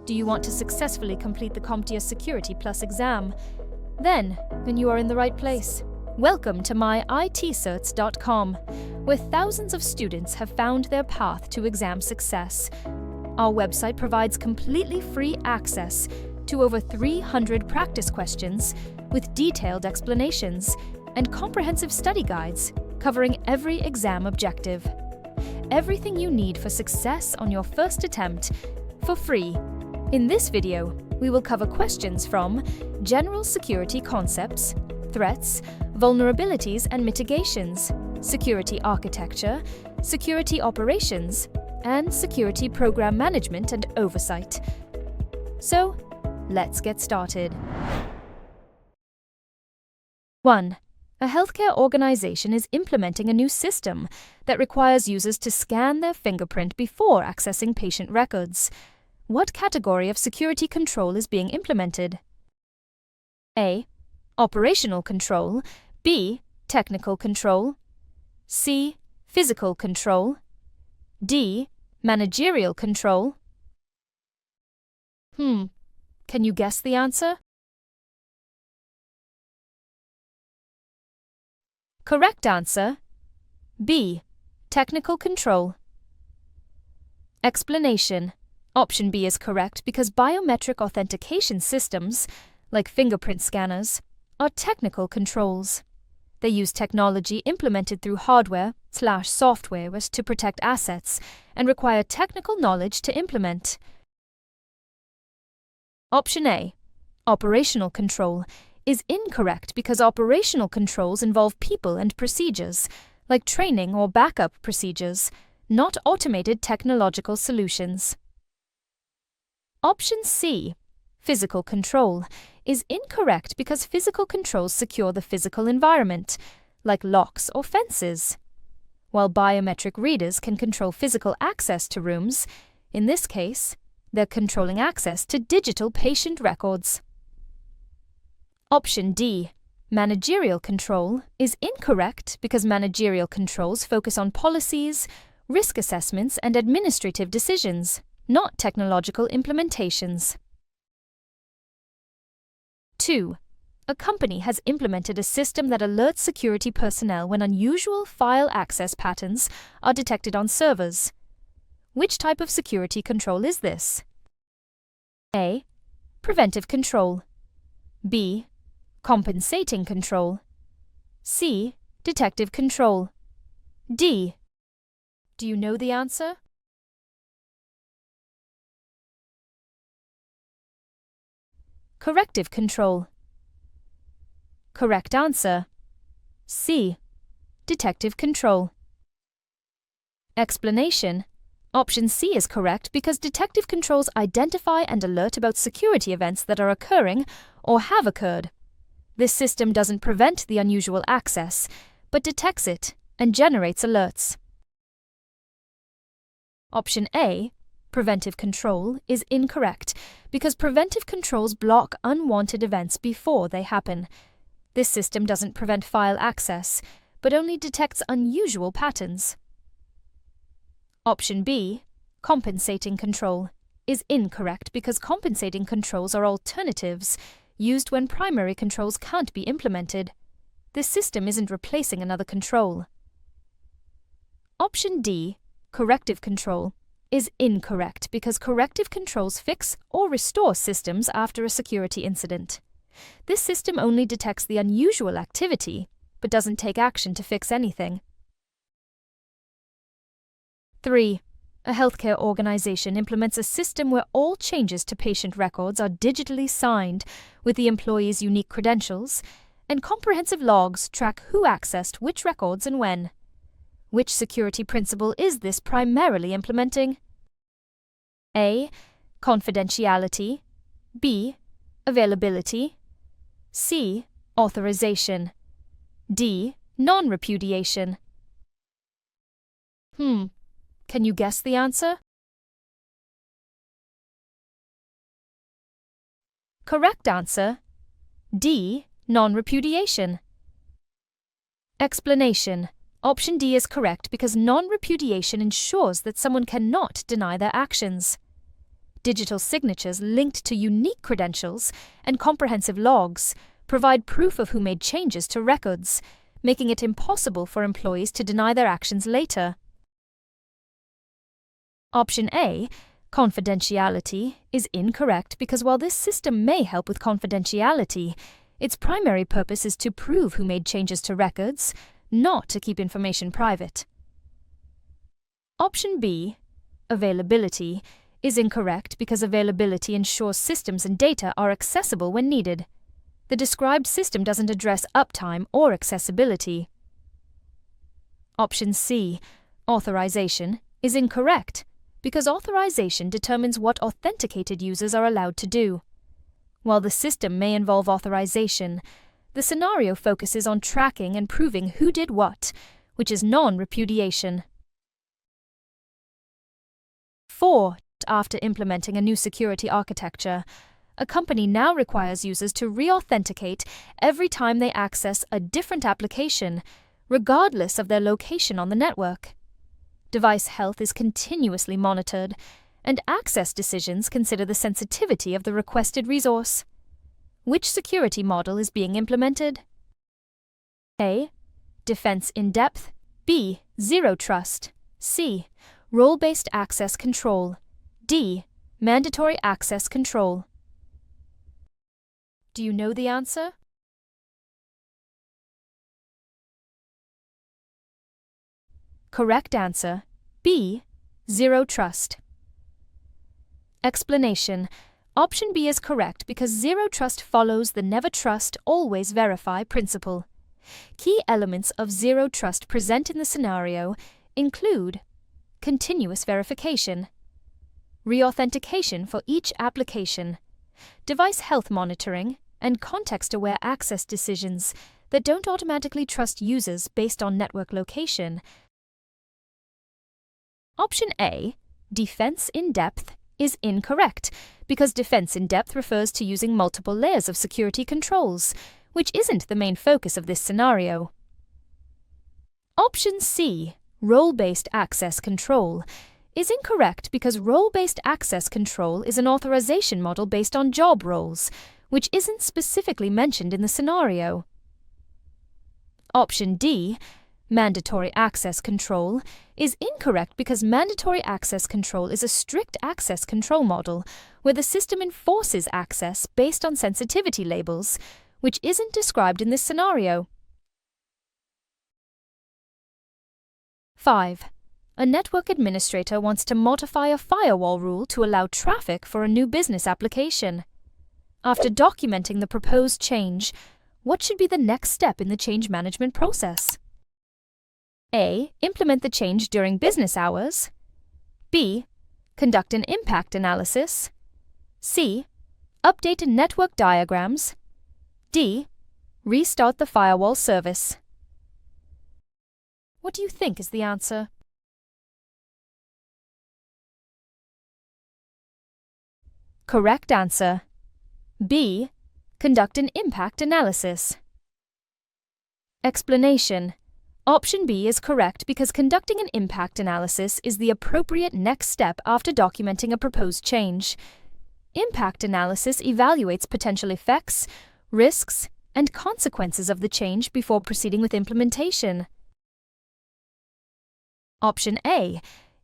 Do you want to successfully complete the CompTIA Security Plus exam? Then you are in the right place. Welcome to MyITCerts.com, where thousands of students have found their path to exam success. Our website provides completely free access to over 300 practice questions with detailed explanations and comprehensive study guides covering every exam objective. Everything you need for success on your first attempt for free. In this video, we will cover questions from general security concepts, threats, vulnerabilities and mitigations, security architecture, security operations, and security program management and oversight. So, let's get started. 1. A healthcare organization is implementing a new system that requires users to scan their fingerprint before accessing patient records. What category of security control is being implemented? A. Operational control. B. Technical control. C. Physical control. D. Managerial control. Can you guess the answer? Correct answer: B. Technical control. Explanation: Option B is correct because biometric authentication systems, like fingerprint scanners, are technical controls. They use technology implemented through hardware/software to protect assets and require technical knowledge to implement. Option A, operational control, is incorrect because operational controls involve people and procedures, like training or backup procedures, not automated technological solutions. Option C, physical control, is incorrect because physical controls secure the physical environment, like locks or fences. While biometric readers can control physical access to rooms, in this case, they're controlling access to digital patient records. Option D, managerial control, is incorrect because managerial controls focus on policies, risk assessments, and administrative decisions, not technological implementations. 2. A company has implemented a system that alerts security personnel when unusual file access patterns are detected on servers. Which type of security control is this? A. Preventive control. B. Compensating control. C. Detective control. D. Do you know the answer? Corrective control. Correct answer: C. Detective control. Explanation: Option C is correct because detective controls identify and alert about security events that are occurring or have occurred. This system doesn't prevent the unusual access, but detects it and generates alerts. Option A, preventive control, is incorrect because preventive controls block unwanted events before they happen. This system doesn't prevent file access, but only detects unusual patterns. Option B, compensating control, is incorrect because compensating controls are alternatives used when primary controls can't be implemented. This system isn't replacing another control. Option D, corrective control, is incorrect because corrective controls fix or restore systems after a security incident. This system only detects the unusual activity, but doesn't take action to fix anything. 3. A healthcare organization implements a system where all changes to patient records are digitally signed with the employee's unique credentials, and comprehensive logs track who accessed which records and when. Which security principle is this primarily implementing? A. Confidentiality. B. Availability. C. Authorization. D. Non-repudiation. Can you guess the answer? Correct answer: D. Non-repudiation. Explanation: Option D is correct because non-repudiation ensures that someone cannot deny their actions. Digital signatures linked to unique credentials and comprehensive logs provide proof of who made changes to records, making it impossible for employees to deny their actions later. Option A, confidentiality, is incorrect because while this system may help with confidentiality, its primary purpose is to prove who made changes to records, not to keep information private. Option B, availability, is incorrect because availability ensures systems and data are accessible when needed. The described system doesn't address uptime or accessibility. Option C, authorization, is incorrect because authorization determines what authenticated users are allowed to do. While the system may involve authorization, the scenario focuses on tracking and proving who did what, which is non-repudiation. 4. After implementing a new security architecture, a company now requires users to re-authenticate every time they access a different application, regardless of their location on the network. Device health is continuously monitored, and access decisions consider the sensitivity of the requested resource. Which security model is being implemented? A. Defense in depth. B. Zero trust. C. Role-based access control. D. Mandatory access control. Do you know the answer? Correct answer, B. Zero trust. Explanation. Option B is correct because zero trust follows the never trust, always verify principle. Key elements of zero trust present in the scenario include continuous verification, re-authentication for each application, device health monitoring, and context-aware access decisions that don't automatically trust users based on network location. Option A, defense in depth, is incorrect because defense in depth refers to using multiple layers of security controls, which isn't the main focus of this scenario. Option C, role-based access control, is incorrect because role-based access control is an authorization model based on job roles, which isn't specifically mentioned in the scenario. Option D, mandatory access control, is incorrect because mandatory access control is a strict access control model where the system enforces access based on sensitivity labels, which isn't described in this scenario. 5. A network administrator wants to modify a firewall rule to allow traffic for a new business application. After documenting the proposed change, what should be the next step in the change management process? A. Implement the change during business hours. B. Conduct an impact analysis. C. Update network diagrams. D. Restart the firewall service. What do you think is the answer? Correct answer. B. Conduct an impact analysis. Explanation. Option B is correct because conducting an impact analysis is the appropriate next step after documenting a proposed change. Impact analysis evaluates potential effects, risks, and consequences of the change before proceeding with implementation. Option A,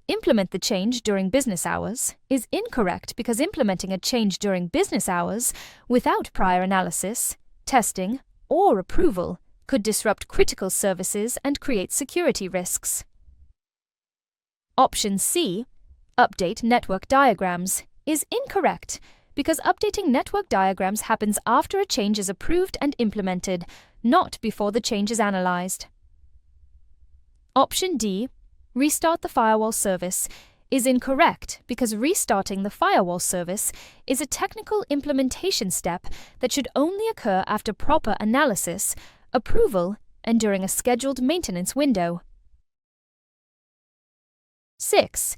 implement the change during business hours, is incorrect because implementing a change during business hours without prior analysis, testing, or approval could disrupt critical services and create security risks. Option C, update network diagrams, is incorrect because updating network diagrams happens after a change is approved and implemented, not before the change is analyzed. Option D, restart the firewall service, is incorrect because restarting the firewall service is a technical implementation step that should only occur after proper analysis, approval, and during a scheduled maintenance window. 6.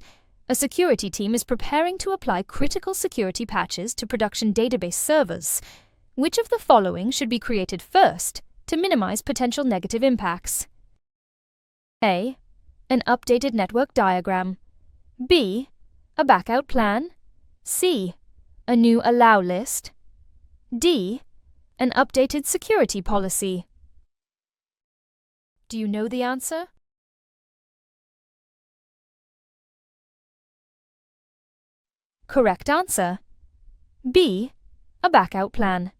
A security team is preparing to apply critical security patches to production database servers. Which of the following should be created first to minimize potential negative impacts? A. An updated network diagram. B. A backout plan. C. A new allow list. D. An updated security policy. Do you know the answer? Correct answer. B. A backout plan.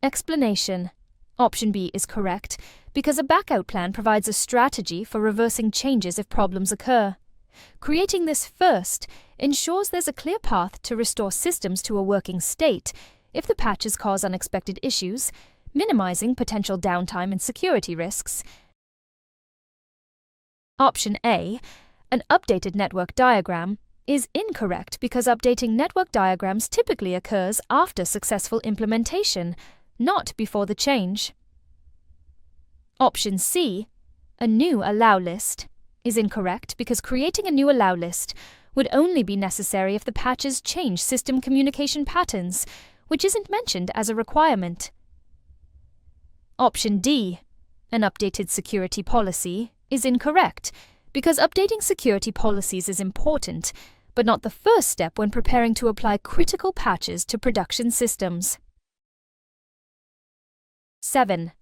Explanation. Option B is correct because a backout plan provides a strategy for reversing changes if problems occur. Creating this first ensures there's a clear path to restore systems to a working state if the patches cause unexpected issues, minimizing potential downtime and security risks. Option A, an updated network diagram, is incorrect because updating network diagrams typically occurs after successful implementation, not before the change. Option C, a new allow list, is incorrect because creating a new allow list would only be necessary if the patches change system communication patterns, which isn't mentioned as a requirement. Option D, an updated security policy, is incorrect because updating security policies is important, but not the first step when preparing to apply critical patches to production systems. 7.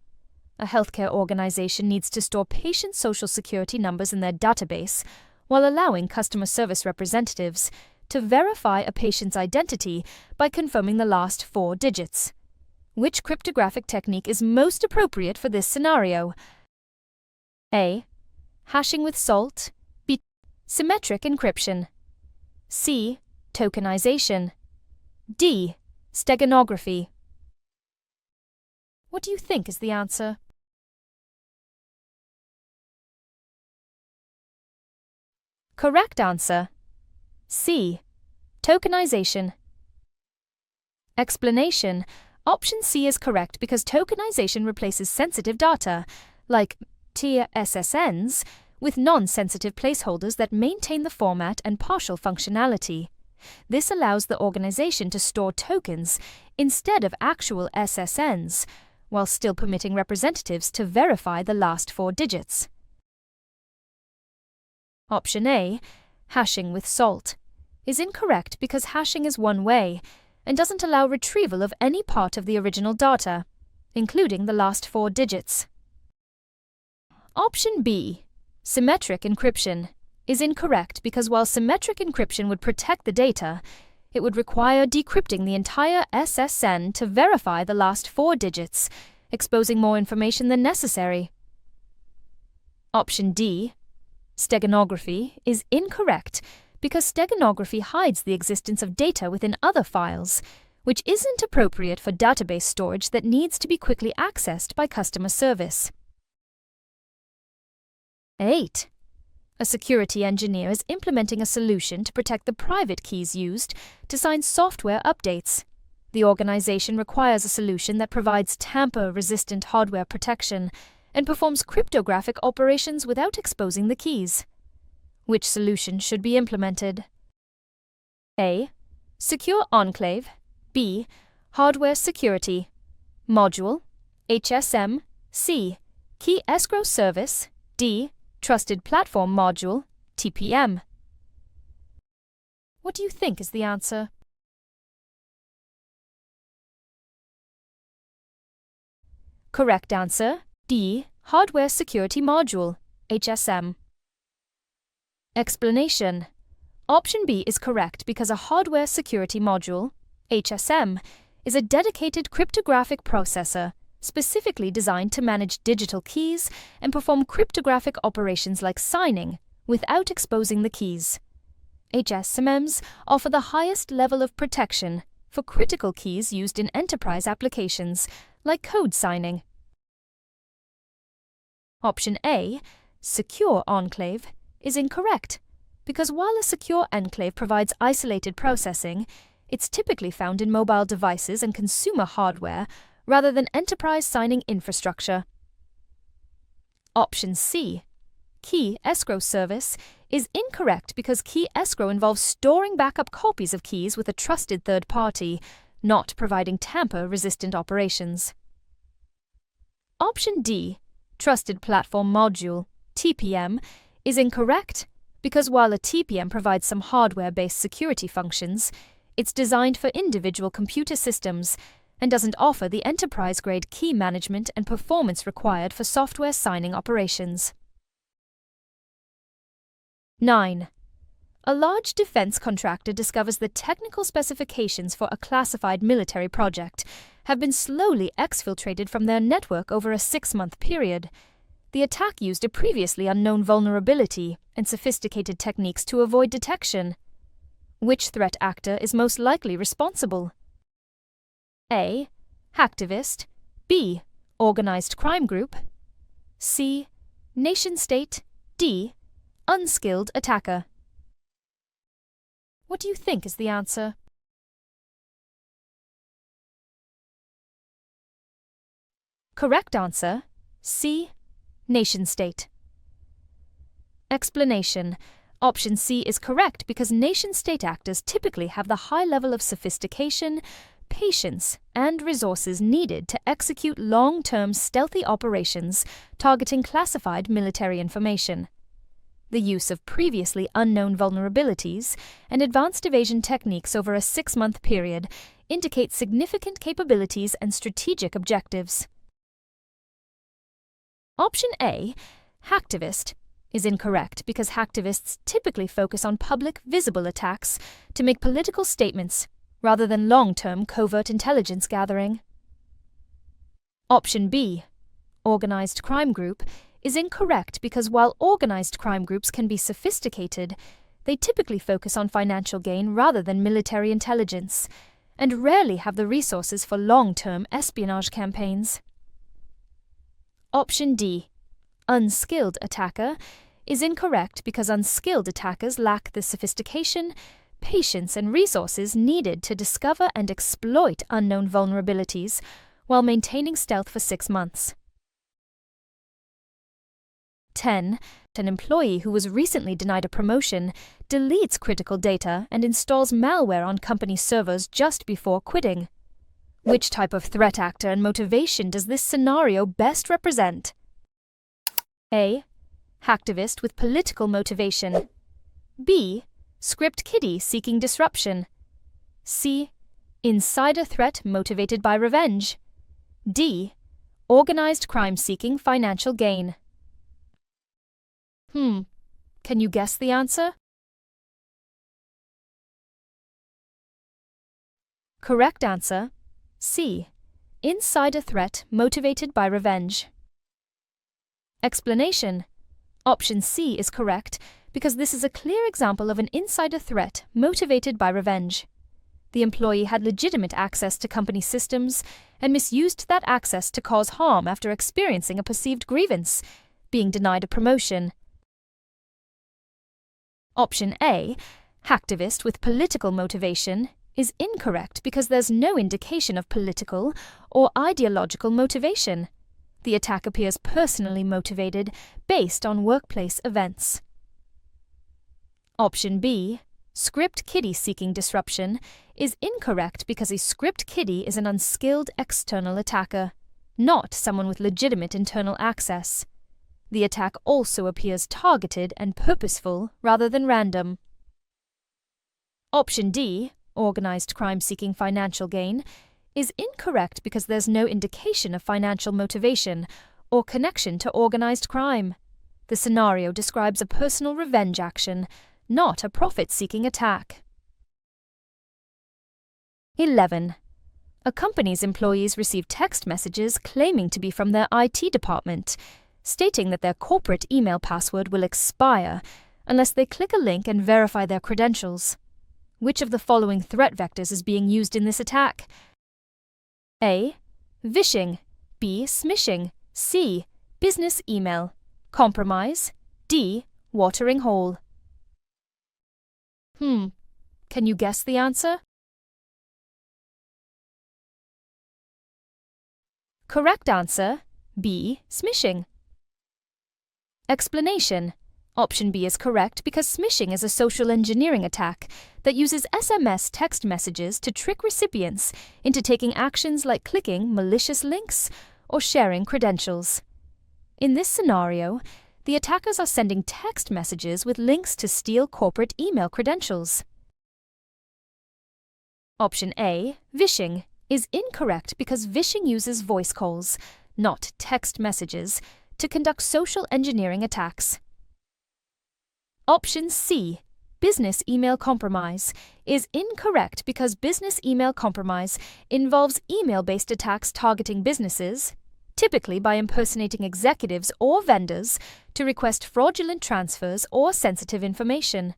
A healthcare organization needs to store patient social security numbers in their database while allowing customer service representatives to verify a patient's identity by confirming the last 4 digits. Which cryptographic technique is most appropriate for this scenario? A. Hashing with salt. B. Symmetric encryption. C. Tokenization. D. Steganography. What do you think is the answer? Correct answer. C. Tokenization. Explanation. Option C is correct because tokenization replaces sensitive data, like TIA SSNs, with non-sensitive placeholders that maintain the format and partial functionality. This allows the organization to store tokens instead of actual SSNs, while still permitting representatives to verify the last 4 digits. Option A, hashing with salt, is incorrect because hashing is one way and doesn't allow retrieval of any part of the original data, including the last 4 digits. Option B, symmetric encryption, is incorrect because while symmetric encryption would protect the data, it would require decrypting the entire SSN to verify the last 4 digits, exposing more information than necessary. Option D, steganography, is incorrect because steganography hides the existence of data within other files, which isn't appropriate for database storage that needs to be quickly accessed by customer service. 8. A security engineer is implementing a solution to protect the private keys used to sign software updates. The organization requires a solution that provides tamper-resistant hardware protection and performs cryptographic operations without exposing the keys. Which solution should be implemented? A. Secure Enclave. B. Hardware Security. Module. HSM. C. Key Escrow Service. D. Trusted Platform Module. TPM. What do you think is the answer? Correct answer. D. Hardware Security Module. HSM. Explanation. Option B is correct because a hardware security module, HSM, is a dedicated cryptographic processor specifically designed to manage digital keys and perform cryptographic operations like signing without exposing the keys. HSMs offer the highest level of protection for critical keys used in enterprise applications like code signing. Option A, Secure Enclave, is incorrect because while a secure enclave provides isolated processing, it's typically found in mobile devices and consumer hardware rather than enterprise signing infrastructure. Option C, Key Escrow Service, is incorrect because key escrow involves storing backup copies of keys with a trusted third party, not providing tamper-resistant operations. Option D, Trusted Platform Module, TPM, is incorrect because while a TPM provides some hardware-based security functions, it's designed for individual computer systems and doesn't offer the enterprise-grade key management and performance required for software signing operations. 9. A large defense contractor discovers the technical specifications for a classified military project have been slowly exfiltrated from their network over a 6-month period. The attack used a previously unknown vulnerability and sophisticated techniques to avoid detection. Which threat actor is most likely responsible? A. Hacktivist. B. Organized crime group. C. Nation-state. D. Unskilled attacker. What do you think is the answer? Correct answer, C. Nation-state. Explanation. Option C is correct because nation-state actors typically have the high level of sophistication, patience, and resources needed to execute long-term stealthy operations targeting classified military information. The use of previously unknown vulnerabilities and advanced evasion techniques over a 6-month period indicates significant capabilities and strategic objectives. Option A, hacktivist, is incorrect because hacktivists typically focus on public, visible attacks to make political statements rather than long-term covert intelligence gathering. Option B, organized crime group, is incorrect because while organized crime groups can be sophisticated, they typically focus on financial gain rather than military intelligence, and rarely have the resources for long-term espionage campaigns. Option D, unskilled attacker, is incorrect because unskilled attackers lack the sophistication, patience, and resources needed to discover and exploit unknown vulnerabilities while maintaining stealth for 6 months. 10. An employee who was recently denied a promotion deletes critical data and installs malware on company servers just before quitting. Which type of threat actor and motivation does this scenario best represent? A. Hacktivist with political motivation. B. Script kiddie seeking disruption. C. Insider threat motivated by revenge. D. Organized crime seeking financial gain. Can you guess the answer? Correct answer, C. Insider threat motivated by revenge. Explanation. Option C is correct because this is a clear example of an insider threat motivated by revenge. The employee had legitimate access to company systems and misused that access to cause harm after experiencing a perceived grievance, being denied a promotion. Option A, hacktivist with political motivation, is incorrect because there's no indication of political or ideological motivation. The attack appears personally motivated based on workplace events. Option B, script kiddie seeking disruption, is incorrect because a script kiddie is an unskilled external attacker, not someone with legitimate internal access. The attack also appears targeted and purposeful rather than random. Option D, organized crime seeking financial gain, is incorrect because there's no indication of financial motivation or connection to organized crime. The scenario describes a personal revenge action, not a profit-seeking attack. 11. A company's employees receive text messages claiming to be from their IT department, stating that their corporate email password will expire unless they click a link and verify their credentials. Which of the following threat vectors is being used in this attack? A. Vishing. B. Smishing. C. Business email. Compromise. D. Watering hole. Can you guess the answer? Correct answer, B. Smishing. Explanation. Option B is correct because smishing is a social engineering attack that uses SMS text messages to trick recipients into taking actions like clicking malicious links or sharing credentials. In this scenario, the attackers are sending text messages with links to steal corporate email credentials. Option A, vishing, is incorrect because vishing uses voice calls, not text messages, to conduct social engineering attacks. Option C, business email compromise, is incorrect because business email compromise involves email-based attacks targeting businesses, typically by impersonating executives or vendors to request fraudulent transfers or sensitive information.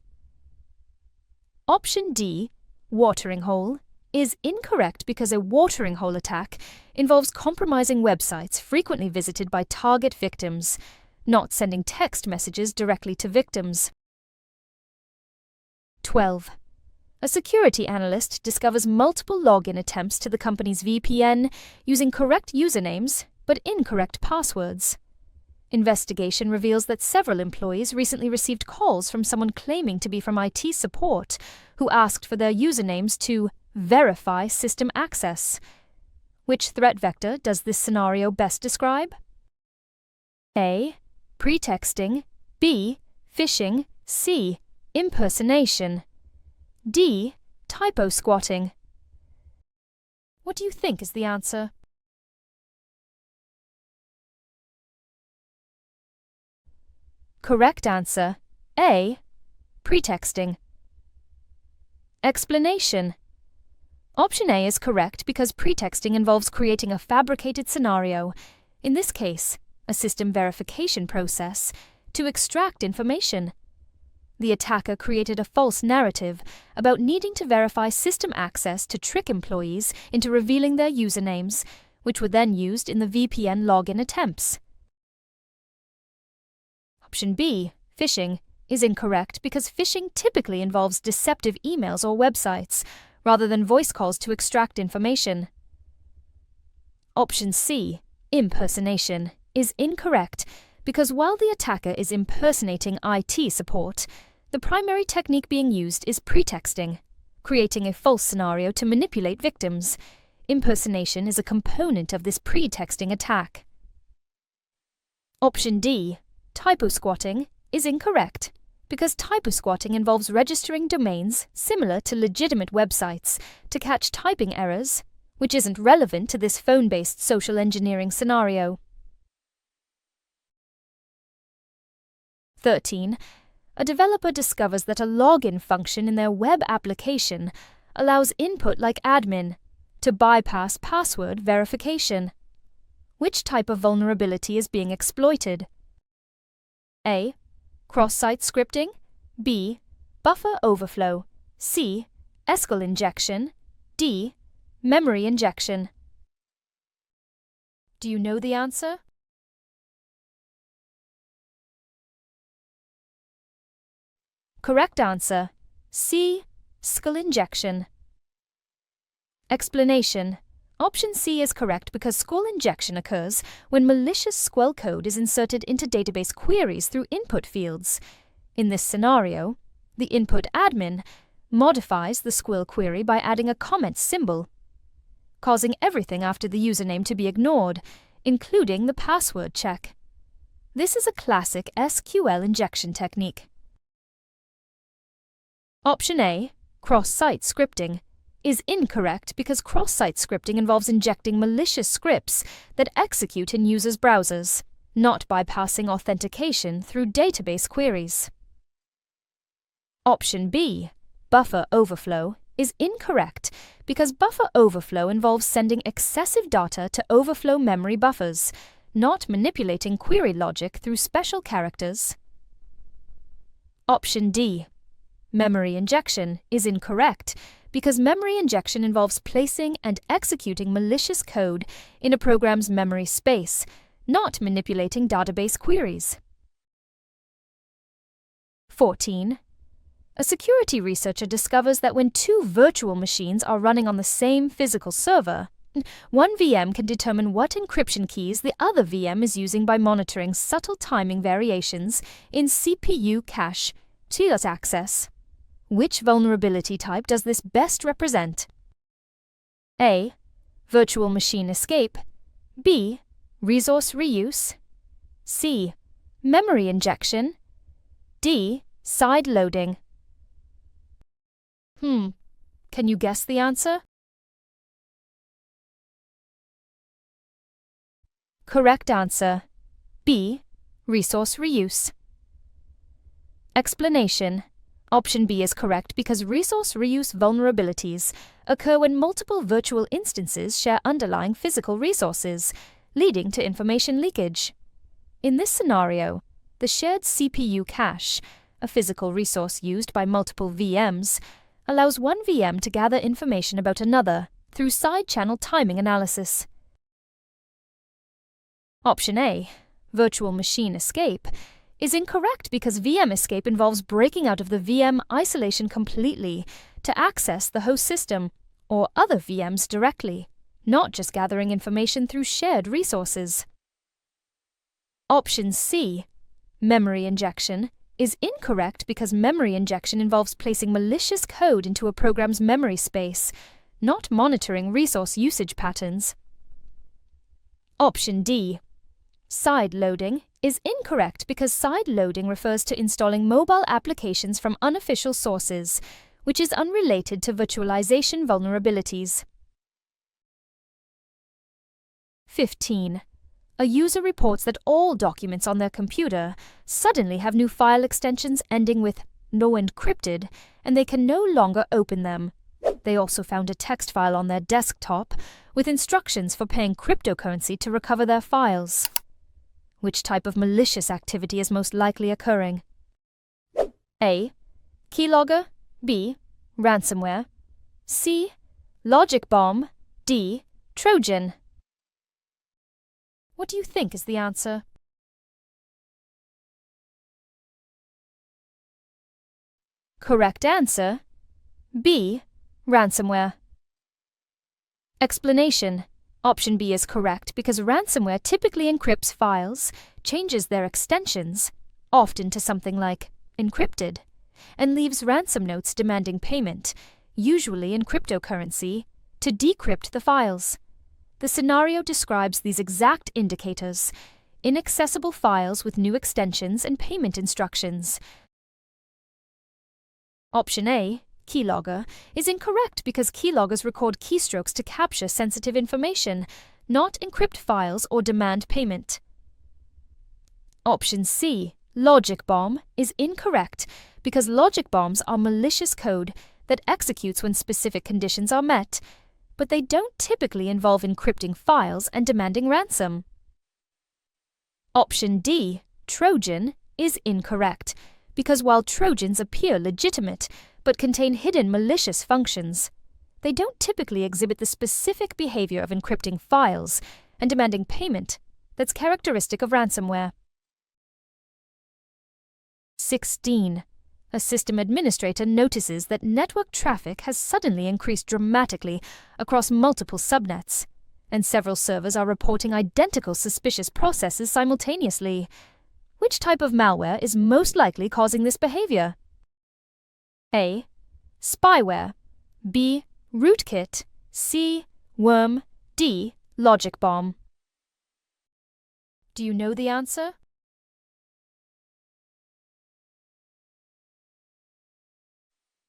Option D, watering hole, is incorrect because a watering hole attack involves compromising websites frequently visited by target victims, not sending text messages directly to victims. 12. A security analyst discovers multiple login attempts to the company's VPN using correct usernames but incorrect passwords. Investigation reveals that several employees recently received calls from someone claiming to be from IT support who asked for their usernames to verify system access. Which threat vector does this scenario best describe? A. Pretexting. B. Phishing. C. Impersonation. D. Typo squatting. What do you think is the answer? Correct answer, A. Pretexting. Explanation. Option A is correct because pretexting involves creating a fabricated scenario, in this case, a system verification process, to extract information. The attacker created a false narrative about needing to verify system access to trick employees into revealing their usernames, which were then used in the VPN login attempts. Option B, phishing, is incorrect because phishing typically involves deceptive emails or websites, rather than voice calls to extract information. Option C, impersonation, is incorrect because while the attacker is impersonating IT support, the primary technique being used is pretexting, creating a false scenario to manipulate victims. Impersonation is a component of this pretexting attack. Option D, typo squatting, is incorrect because typo squatting involves registering domains similar to legitimate websites to catch typing errors, which isn't relevant to this phone-based social engineering scenario. 13. A developer discovers that a login function in their web application allows input like admin to bypass password verification. Which type of vulnerability is being exploited? A. Cross-site scripting. B. Buffer overflow. C. SQL injection. D. Memory injection. Do you know the answer? Correct answer, C. SQL injection. Explanation. Option C is correct because SQL injection occurs when malicious SQL code is inserted into database queries through input fields. In this scenario, the input admin modifies the SQL query by adding a comment symbol, causing everything after the username to be ignored, including the password check. This is a classic SQL injection technique. Option A, cross-site scripting, is incorrect because cross-site scripting involves injecting malicious scripts that execute in users' browsers, not bypassing authentication through database queries. Option B, buffer overflow, is incorrect because buffer overflow involves sending excessive data to overflow memory buffers, not manipulating query logic through special characters. Option D, memory injection, is incorrect because memory injection involves placing and executing malicious code in a program's memory space, not manipulating database queries. 14. A security researcher discovers that when two virtual machines are running on the same physical server, one VM can determine what encryption keys the other VM is using by monitoring subtle timing variations in CPU cache TIA's access. Which vulnerability type does this best represent? A. Virtual machine escape. B. Resource reuse. C. memory injection, D. Side loading. Can you guess the answer? Correct answer, B. Resource reuse. Explanation. Option B is correct because resource reuse vulnerabilities occur when multiple virtual instances share underlying physical resources, leading to information leakage. In this scenario, the shared CPU cache, a physical resource used by multiple VMs, allows one VM to gather information about another through side-channel timing analysis. Option A, virtual machine escape, is incorrect because VM escape involves breaking out of the VM isolation completely to access the host system or other VMs directly, not just gathering information through shared resources. Option C, memory injection, is incorrect because memory injection involves placing malicious code into a program's memory space, not monitoring resource usage patterns. Option D, side loading, is incorrect because side loading refers to installing mobile applications from unofficial sources, which is unrelated to virtualization vulnerabilities. 15. A user reports that all documents on their computer suddenly have new file extensions ending with "no encrypted," and they can no longer open them. They also found a text file on their desktop with instructions for paying cryptocurrency to recover their files. Which type of malicious activity is most likely occurring? A. Keylogger, B. Ransomware, C. Logic bomb, D. Trojan. What do you think is the answer? Correct answer, B. Ransomware. Explanation. Option B is correct because ransomware typically encrypts files, changes their extensions, often to something like encrypted, and leaves ransom notes demanding payment, usually in cryptocurrency, to decrypt the files. The scenario describes these exact indicators: inaccessible files with new extensions and payment instructions. Option A, keylogger, is incorrect because keyloggers record keystrokes to capture sensitive information, not encrypt files or demand payment. Option C, logic bomb, is incorrect because logic bombs are malicious code that executes when specific conditions are met, but they don't typically involve encrypting files and demanding ransom. Option D, Trojan, is incorrect because while Trojans appear legitimate but contain hidden malicious functions, they don't typically exhibit the specific behavior of encrypting files and demanding payment that's characteristic of ransomware. 16. A system administrator notices that network traffic has suddenly increased dramatically across multiple subnets, and several servers are reporting identical suspicious processes simultaneously. Which type of malware is most likely causing this behavior? A. Spyware, B. Rootkit, C. Worm, D. Logic bomb. Do you know the answer?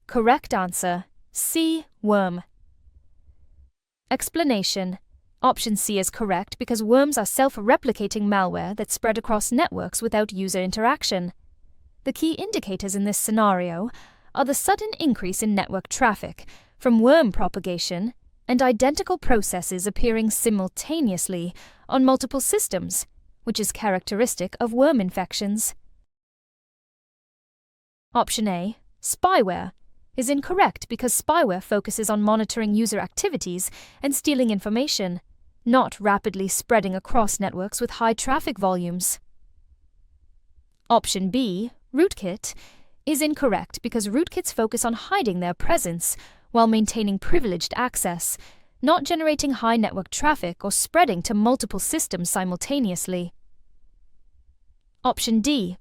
Correct answer, C. Worm. Explanation. Option C is correct because worms are self-replicating malware that spread across networks without user interaction. The key indicators in this scenario are the sudden increase in network traffic from worm propagation and identical processes appearing simultaneously on multiple systems, which is characteristic of worm infections. Option A, spyware, is incorrect because spyware focuses on monitoring user activities and stealing information, not rapidly spreading across networks with high traffic volumes. Option B, rootkit, is incorrect because rootkits focus on hiding their presence while maintaining privileged access, not generating high network traffic or spreading to multiple systems simultaneously. Option D,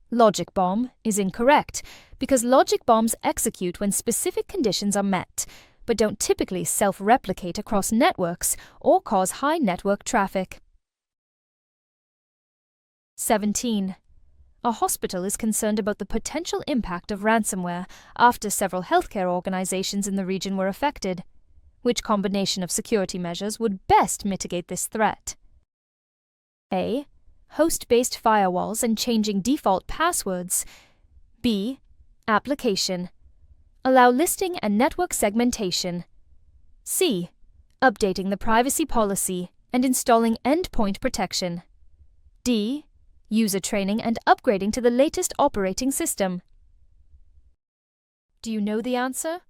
logic bomb, is incorrect because logic bombs execute when specific conditions are met, but don't typically self-replicate across networks or cause high network traffic. 17. A hospital is concerned about the potential impact of ransomware after several healthcare organizations in the region were affected. Which combination of security measures would best mitigate this threat? A. Host-based firewalls and changing default passwords. B. Application. Allow listing and network segmentation. C. Updating the privacy policy and installing endpoint protection. D. User training and upgrading to the latest operating system. Do you know the answer?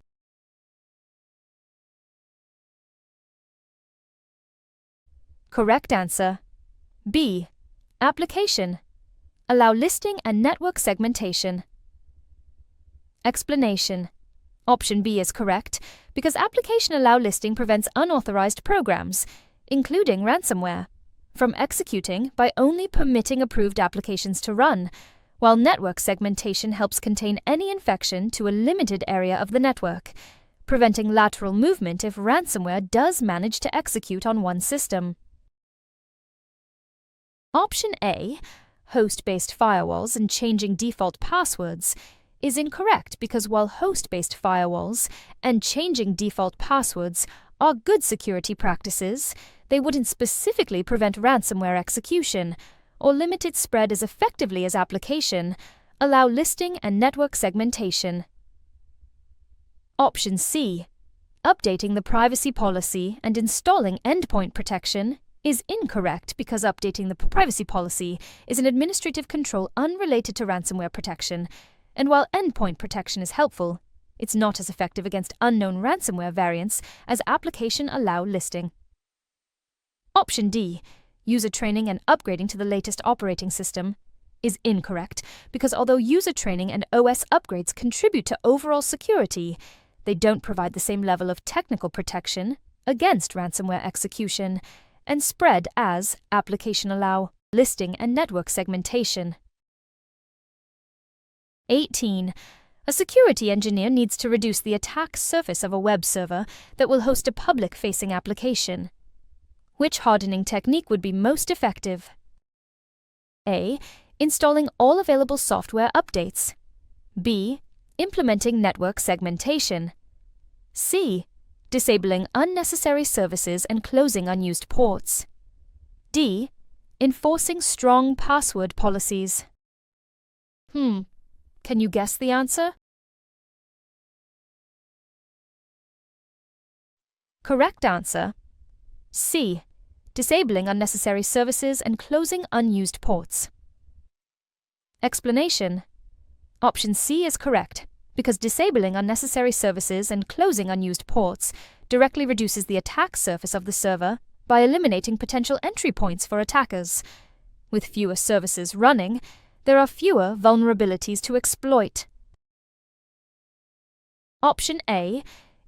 Correct answer. B. Application. Allow listing and network segmentation. Explanation. Option B is correct because application allow listing prevents unauthorized programs, including ransomware, from executing by only permitting approved applications to run, while network segmentation helps contain any infection to a limited area of the network, preventing lateral movement if ransomware does manage to execute on one system. Option A, host-based firewalls and changing default passwords, is incorrect because while host-based firewalls and changing default passwords are good security practices, they wouldn't specifically prevent ransomware execution or limit its spread as effectively as application, allow listing and network segmentation. Option C, updating the privacy policy and installing endpoint protection, is incorrect because updating the privacy policy is an administrative control unrelated to ransomware protection, and while endpoint protection is helpful, it's not as effective against unknown ransomware variants as application allow listing. Option D, user training and upgrading to the latest operating system, is incorrect because although user training and OS upgrades contribute to overall security, they don't provide the same level of technical protection against ransomware execution and spread as application allow listing and network segmentation. 18. A security engineer needs to reduce the attack surface of a web server that will host a public-facing application. Which hardening technique would be most effective? A. Installing all available software updates. B. Implementing network segmentation. C. Disabling unnecessary services and closing unused ports. D. Enforcing strong password policies. Can you guess the answer? Correct answer. C. Disabling unnecessary services and closing unused ports. Explanation. Option C is correct because disabling unnecessary services and closing unused ports directly reduces the attack surface of the server by eliminating potential entry points for attackers. With fewer services running, there are fewer vulnerabilities to exploit. Option A,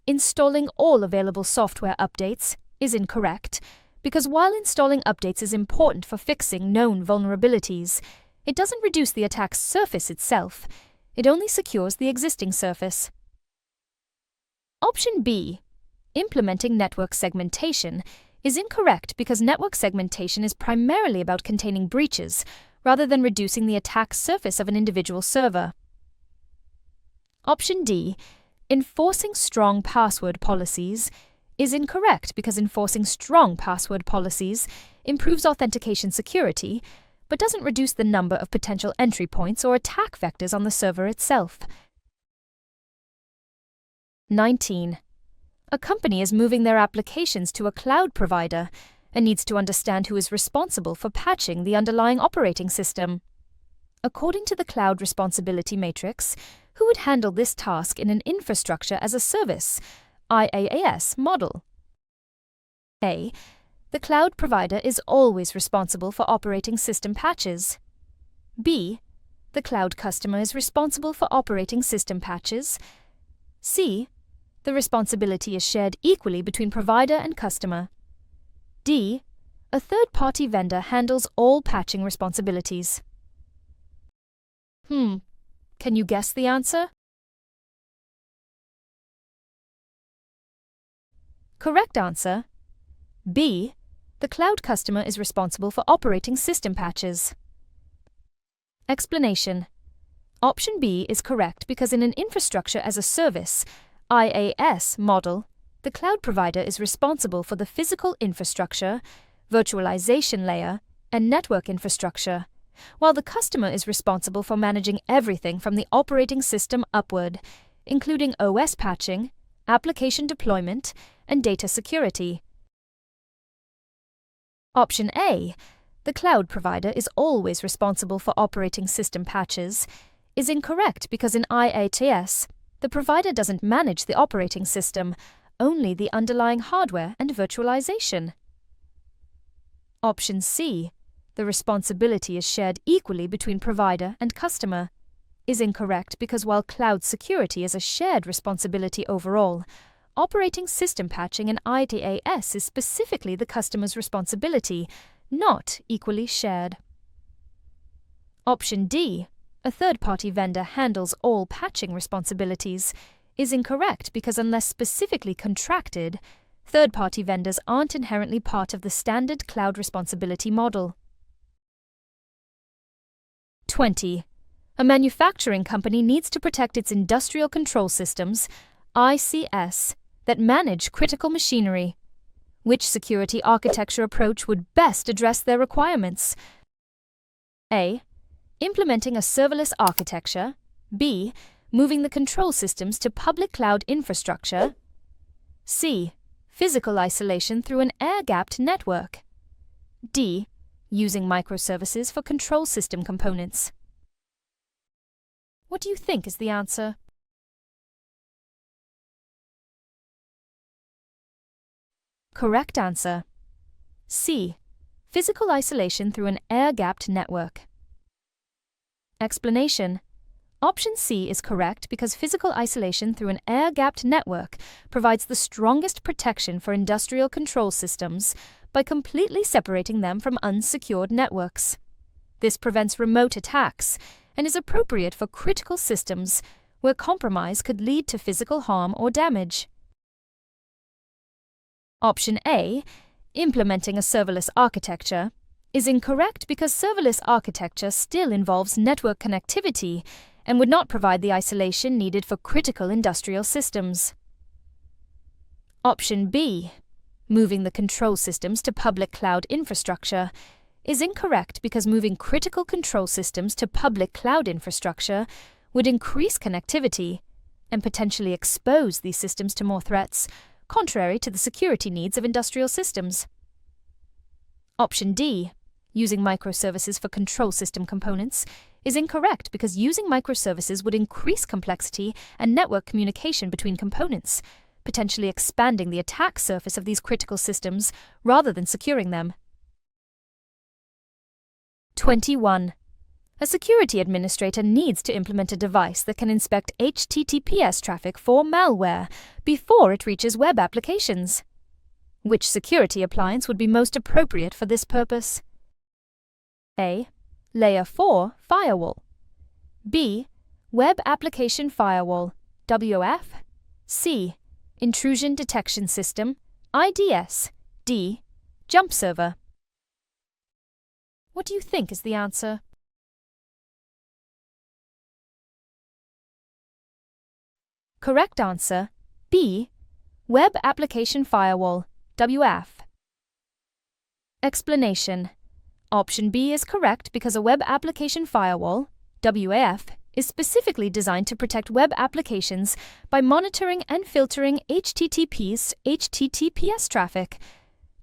installing all available software updates, is incorrect because while installing updates is important for fixing known vulnerabilities, it doesn't reduce the attack surface itself. It only secures the existing surface. Option B, implementing network segmentation, is incorrect because network segmentation is primarily about containing breaches rather than reducing the attack surface of an individual server. Option D, enforcing strong password policies, is incorrect because enforcing strong password policies improves authentication security, but doesn't reduce the number of potential entry points or attack vectors on the server itself. 19. A company is moving their applications to a cloud provider and needs to understand who is responsible for patching the underlying operating system. According to the Cloud Responsibility Matrix, who would handle this task in an infrastructure as a service (IaaS) model? A. The cloud provider is always responsible for operating system patches. B. The cloud customer is responsible for operating system patches. C. The responsibility is shared equally between provider and customer. D. A third-party vendor handles all patching responsibilities. Can you guess the answer? Correct answer. B. The cloud customer is responsible for operating system patches. Explanation. Option B is correct because in an infrastructure as a service (IaaS) model, the cloud provider is responsible for the physical infrastructure, virtualization layer, and network infrastructure, while the customer is responsible for managing everything from the operating system upward, including OS patching, application deployment, and data security. Option A, the cloud provider is always responsible for operating system patches, is incorrect because in MyITCerts, the provider doesn't manage the operating system, only the underlying hardware and virtualization. Option C, the responsibility is shared equally between provider and customer, is incorrect because while cloud security is a shared responsibility overall, operating system patching in IaaS is specifically the customer's responsibility, not equally shared. Option D, a third-party vendor handles all patching responsibilities, is incorrect because unless specifically contracted, third-party vendors aren't inherently part of the standard cloud responsibility model. 20. A manufacturing company needs to protect its industrial control systems, ICS, that manage critical machinery. Which security architecture approach would best address their requirements? A. Implementing a serverless architecture. B. Moving the control systems to public cloud infrastructure. C. Physical isolation through an air-gapped network. D. Using microservices for control system components. What do you think is the answer? Correct answer. C. Physical isolation through an air-gapped network. Explanation. Option C is correct because physical isolation through an air-gapped network provides the strongest protection for industrial control systems by completely separating them from unsecured networks. This prevents remote attacks and is appropriate for critical systems where compromise could lead to physical harm or damage. Option A, implementing a serverless architecture, is incorrect because serverless architecture still involves network connectivity and would not provide the isolation needed for critical industrial systems. Option B, moving the control systems to public cloud infrastructure, is incorrect because moving critical control systems to public cloud infrastructure would increase connectivity and potentially expose these systems to more threats, contrary to the security needs of industrial systems. Option D, using microservices for control system components, is incorrect because using microservices would increase complexity and network communication between components, potentially expanding the attack surface of these critical systems rather than securing them. 21. A security administrator needs to implement a device that can inspect HTTPS traffic for malware before it reaches web applications. Which security appliance would be most appropriate for this purpose? A. Layer 4 Firewall. B. Web Application Firewall, WAF. C. Intrusion Detection System, IDS. D. Jump Server. What do you think is the answer? Correct answer, B. Web Application Firewall, WAF. Explanation. Option B is correct because a web application firewall, WAF, is specifically designed to protect web applications by monitoring and filtering HTTPS traffic.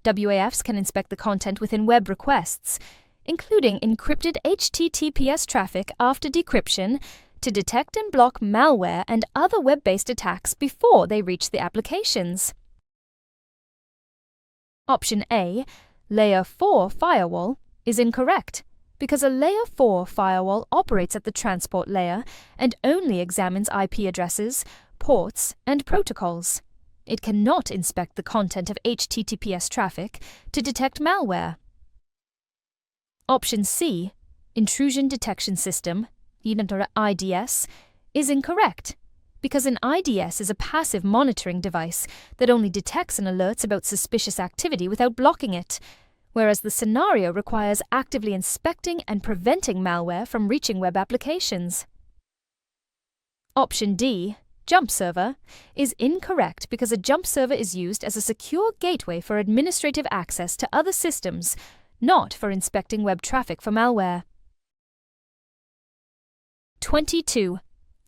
WAFs can inspect the content within web requests, including encrypted HTTPS traffic after decryption, to detect and block malware and other web-based attacks before they reach the applications. Option A, Layer 4 Firewall, is incorrect because a Layer 4 firewall operates at the transport layer and only examines IP addresses, ports, and protocols. It cannot inspect the content of HTTPS traffic to detect malware. Option C, Intrusion Detection System, IDS, is incorrect because an IDS is a passive monitoring device that only detects and alerts about suspicious activity without blocking it, whereas the scenario requires actively inspecting and preventing malware from reaching web applications. Option D, jump server, is incorrect because a jump server is used as a secure gateway for administrative access to other systems, not for inspecting web traffic for malware. 22.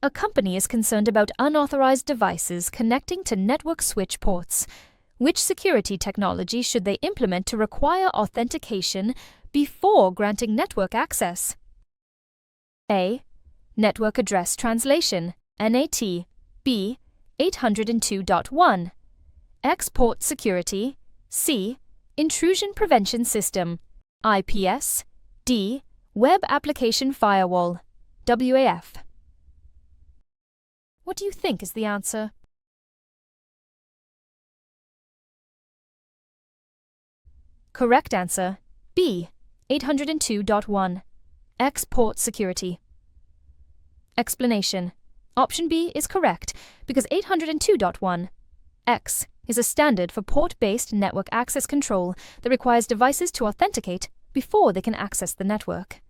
A company is concerned about unauthorized devices connecting to network switch ports. Which security technology should they implement to require authentication before granting network access? A. Network Address Translation, NAT, B. 802.1. Export Security, C. Intrusion Prevention System, IPS, D. Web Application Firewall, WAF. What do you think is the answer? Correct answer, B. 802.1. Export Security. Explanation. Option B is correct because 802.1 X is a standard for port-based network access control that requires devices to authenticate before they can access the network.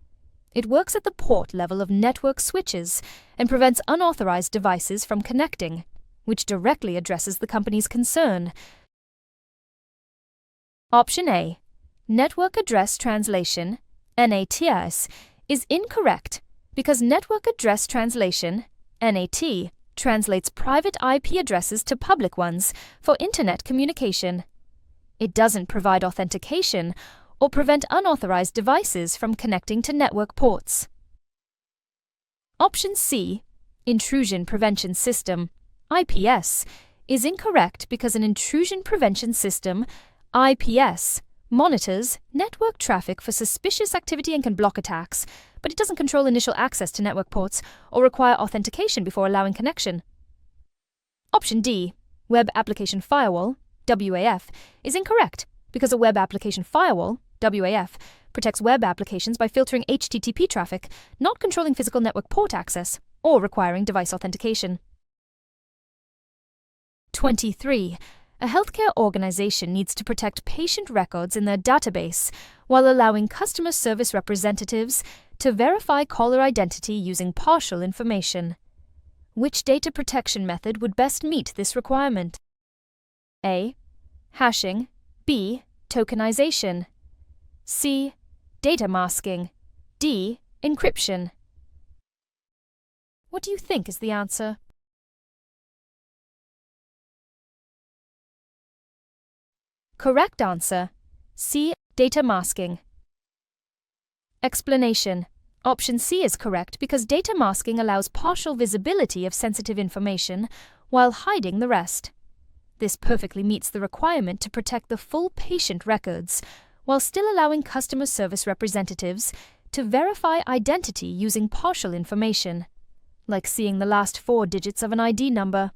It works at the port level of network switches and prevents unauthorized devices from connecting, which directly addresses the company's concern. Option A, Network Address Translation, NATS, is incorrect because Network Address Translation, NAT, translates private IP addresses to public ones for Internet communication. It doesn't provide authentication or prevent unauthorized devices from connecting to network ports. Option C, Intrusion Prevention System, IPS, is incorrect because an intrusion prevention system, IPS, monitors network traffic for suspicious activity and can block attacks, but it doesn't control initial access to network ports or require authentication before allowing connection. Option D, Web Application Firewall, WAF, is incorrect because a web application firewall, WAF, protects web applications by filtering HTTP traffic, not controlling physical network port access or requiring device authentication. 23. A healthcare organization needs to protect patient records in their database while allowing customer service representatives to verify caller identity using partial information. Which data protection method would best meet this requirement? A. Hashing, B. Tokenization, C. Data masking, D. Encryption. What do you think is the answer? Correct answer, C. Data masking. Explanation. Option C is correct because data masking allows partial visibility of sensitive information while hiding the rest. This perfectly meets the requirement to protect the full patient records, while still allowing customer service representatives to verify identity using partial information, like seeing the last 4 digits of an ID number.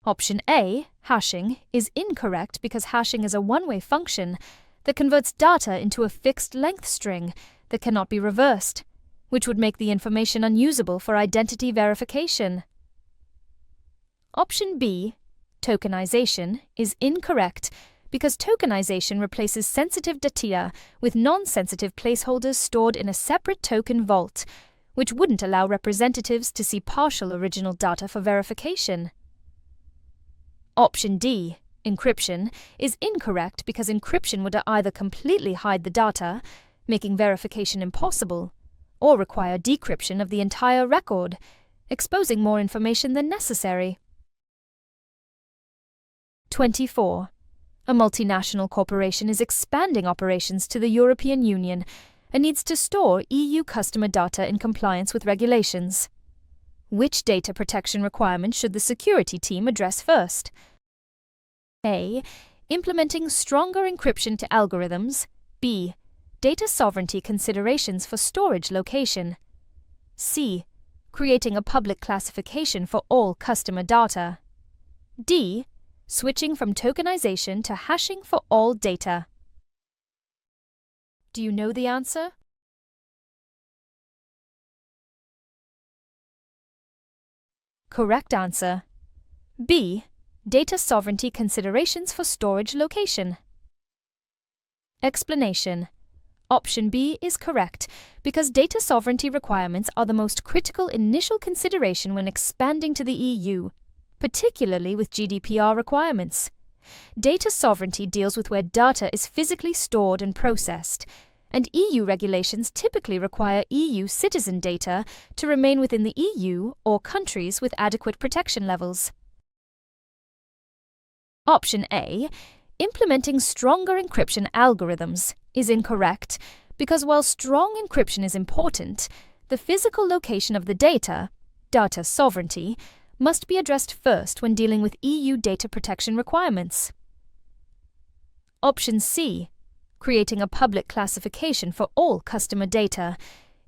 Option A, hashing, is incorrect because hashing is a one-way function that converts data into a fixed length string that cannot be reversed, which would make the information unusable for identity verification. Option B, tokenization, is incorrect because tokenization replaces sensitive data with non-sensitive placeholders stored in a separate token vault, which wouldn't allow representatives to see partial original data for verification. Option D, encryption, is incorrect because encryption would either completely hide the data, making verification impossible, or require decryption of the entire record, exposing more information than necessary. 24. A multinational corporation is expanding operations to the European Union and needs to store EU customer data in compliance with regulations. Which data protection requirement should the security team address first? A. Implementing stronger encryption to algorithms. B. Data sovereignty considerations for storage location. C. Creating a public classification for all customer data. D. Switching from tokenization to hashing for all data. Do you know the answer? Correct answer, B. Data sovereignty considerations for storage location. Explanation. Option B is correct because data sovereignty requirements are the most critical initial consideration when expanding to the EU, particularly with GDPR requirements. Data sovereignty deals with where data is physically stored and processed, and EU regulations typically require EU citizen data to remain within the EU or countries with adequate protection levels. Option A, implementing stronger encryption algorithms, is incorrect because while strong encryption is important, the physical location of the data sovereignty, must be addressed first when dealing with EU data protection requirements. Option C, creating a public classification for all customer data,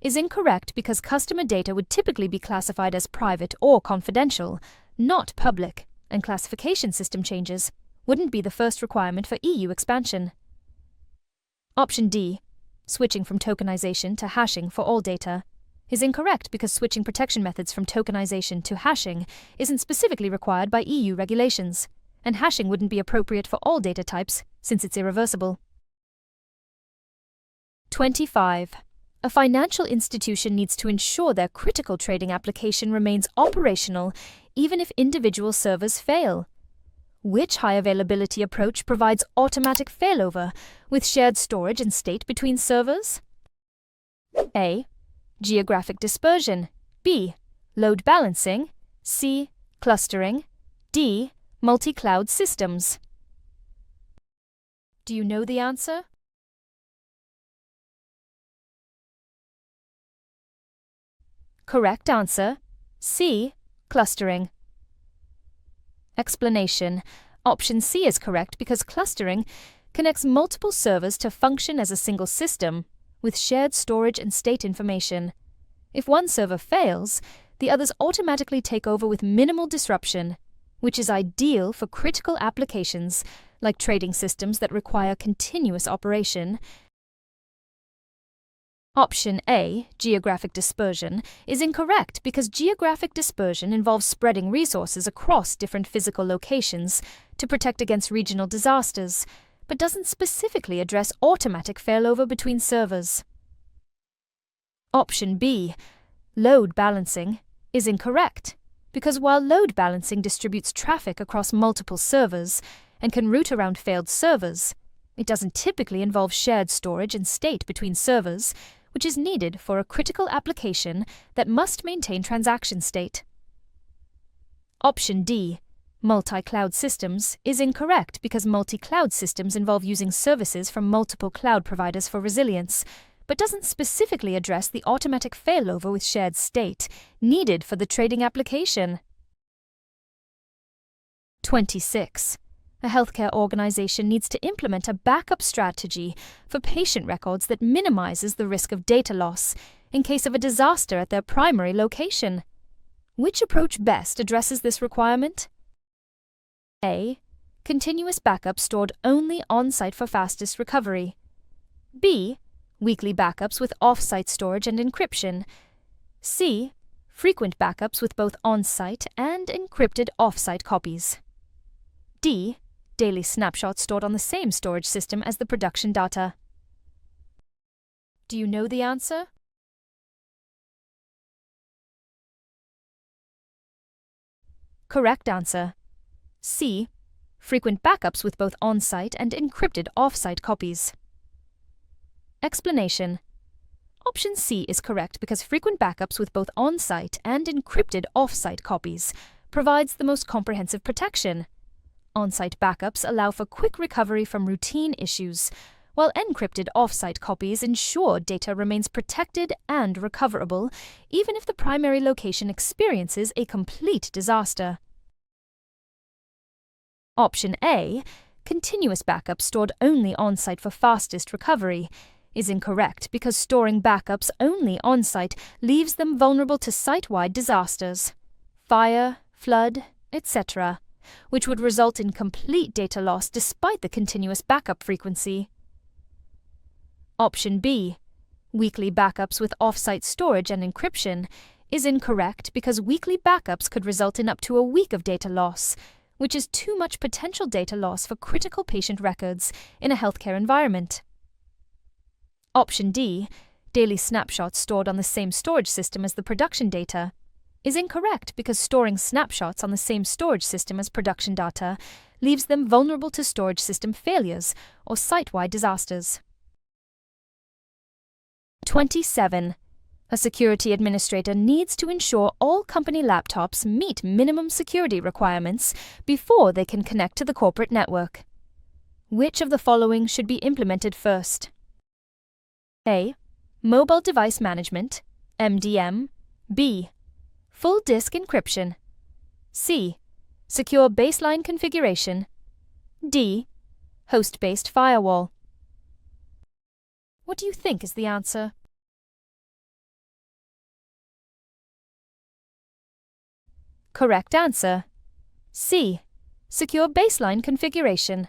is incorrect because customer data would typically be classified as private or confidential, not public, and classification system changes wouldn't be the first requirement for EU expansion. Option D, switching from tokenization to hashing for all data, is incorrect because switching protection methods from tokenization to hashing isn't specifically required by EU regulations, and hashing wouldn't be appropriate for all data types since it's irreversible. 25. A financial institution needs to ensure their critical trading application remains operational even if individual servers fail. Which high availability approach provides automatic failover with shared storage and state between servers? A. Geographic dispersion. B. Load balancing. C. Clustering. D. Multi-cloud systems. Do you know the answer? Correct answer. C. Clustering. Explanation. Option C is correct because clustering connects multiple servers to function as a single system with shared storage and state information. If one server fails, the others automatically take over with minimal disruption, which is ideal for critical applications like trading systems that require continuous operation. Option A, geographic dispersion, is incorrect because geographic dispersion involves spreading resources across different physical locations to protect against regional disasters, but doesn't specifically address automatic failover between servers. Option B, load balancing, is incorrect because while load balancing distributes traffic across multiple servers and can route around failed servers, it doesn't typically involve shared storage and state between servers, which is needed for a critical application that must maintain transaction state. Option D, multi-cloud systems, is incorrect because multi-cloud systems involve using services from multiple cloud providers for resilience, but doesn't specifically address the automatic failover with shared state needed for the trading application. 26. A healthcare organization needs to implement a backup strategy for patient records that minimizes the risk of data loss in case of a disaster at their primary location. Which approach best addresses this requirement? A. Continuous backup stored only on-site for fastest recovery. B. Weekly backups with off-site storage and encryption. C. Frequent backups with both on-site and encrypted off-site copies. D. Daily snapshots stored on the same storage system as the production data. Do you know the answer? Correct answer. C. Frequent backups with both on-site and encrypted off-site copies. Explanation. Option C is correct because frequent backups with both on-site and encrypted off-site copies provides the most comprehensive protection. On-site backups allow for quick recovery from routine issues, while encrypted off-site copies ensure data remains protected and recoverable, even if the primary location experiences a complete disaster. Option A, continuous backups stored only on-site for fastest recovery, is incorrect because storing backups only on-site leaves them vulnerable to site-wide disasters, fire, flood, etc., which would result in complete data loss despite the continuous backup frequency. Option B, weekly backups with off-site storage and encryption, is incorrect because weekly backups could result in up to a week of data loss, which is too much potential data loss for critical patient records in a healthcare environment. Option D, daily snapshots stored on the same storage system as the production data, is incorrect because storing snapshots on the same storage system as production data leaves them vulnerable to storage system failures or site-wide disasters. 27. A security administrator needs to ensure all company laptops meet minimum security requirements before they can connect to the corporate network. Which of the following should be implemented first? A. Mobile Device Management, MDM. B. Full disk encryption. C. Secure baseline configuration. D. Host-based firewall. What do you think is the answer? Correct answer. C. Secure baseline configuration.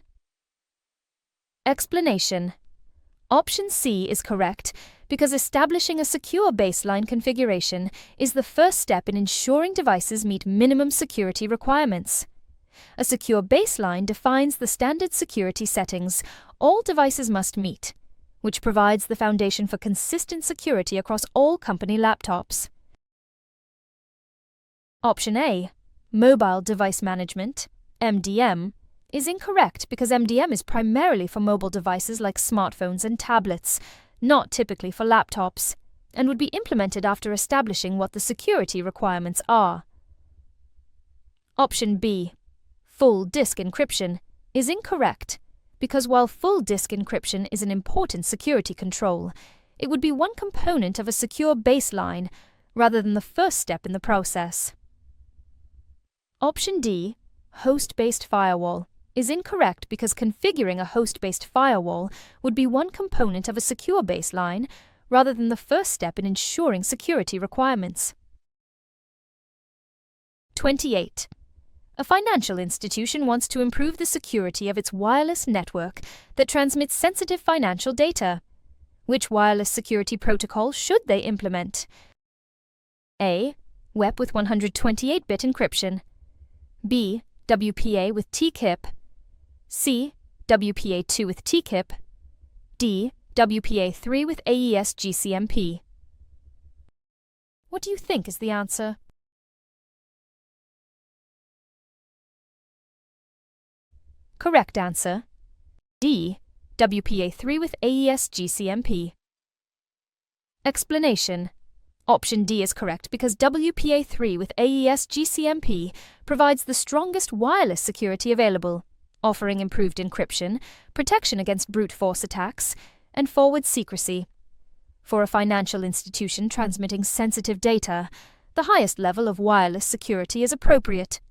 Explanation. Option C is correct because establishing a secure baseline configuration is the first step in ensuring devices meet minimum security requirements. A secure baseline defines the standard security settings all devices must meet, which provides the foundation for consistent security across all company laptops. Option A, Mobile Device Management, MDM, is incorrect because MDM is primarily for mobile devices like smartphones and tablets, not typically for laptops, and would be implemented after establishing what the security requirements are. Option B, Full Disk Encryption, is incorrect because while full disk encryption is an important security control, it would be one component of a secure baseline rather than the first step in the process. Option D, Host-based firewall, is incorrect because configuring a host-based firewall would be one component of a secure baseline rather than the first step in ensuring security requirements. 28. A financial institution wants to improve the security of its wireless network that transmits sensitive financial data. Which wireless security protocol should they implement? A. WEP with 128-bit encryption. B. WPA with TKIP. C. WPA2 with TKIP. D. WPA3 with AES GCMP. What do you think is the answer? Correct answer. D. WPA3 with AES GCMP. Explanation. Option D is correct because WPA3 with AES GCMP provides the strongest wireless security available, offering improved encryption, protection against brute force attacks, and forward secrecy. For a financial institution transmitting sensitive data, the highest level of wireless security is appropriate.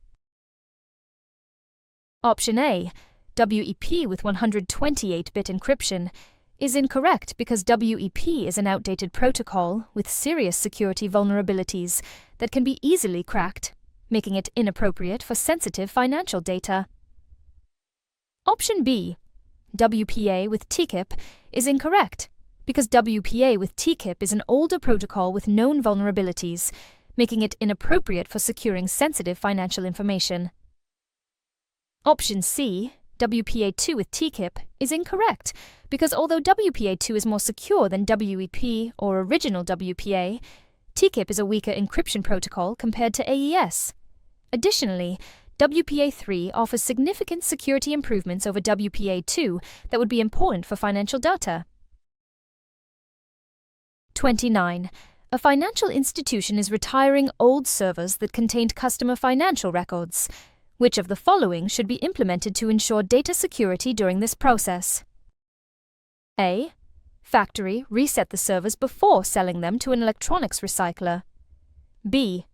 Option A, WEP with 128-bit encryption, is incorrect because WEP is an outdated protocol with serious security vulnerabilities that can be easily cracked, making it inappropriate for sensitive financial data. Option B, WPA with TKIP, is incorrect because WPA with TKIP is an older protocol with known vulnerabilities, making it inappropriate for securing sensitive financial information. Option C, WPA2 with TKIP, is incorrect because although WPA2 is more secure than WEP or original WPA, TKIP is a weaker encryption protocol compared to AES. Additionally, WPA3 offers significant security improvements over WPA2 that would be important for financial data. 29. A financial institution is retiring old servers that contained customer financial records. Which of the following should be implemented to ensure data security during this process? A. Factory reset the servers before selling them to an electronics recycler. B.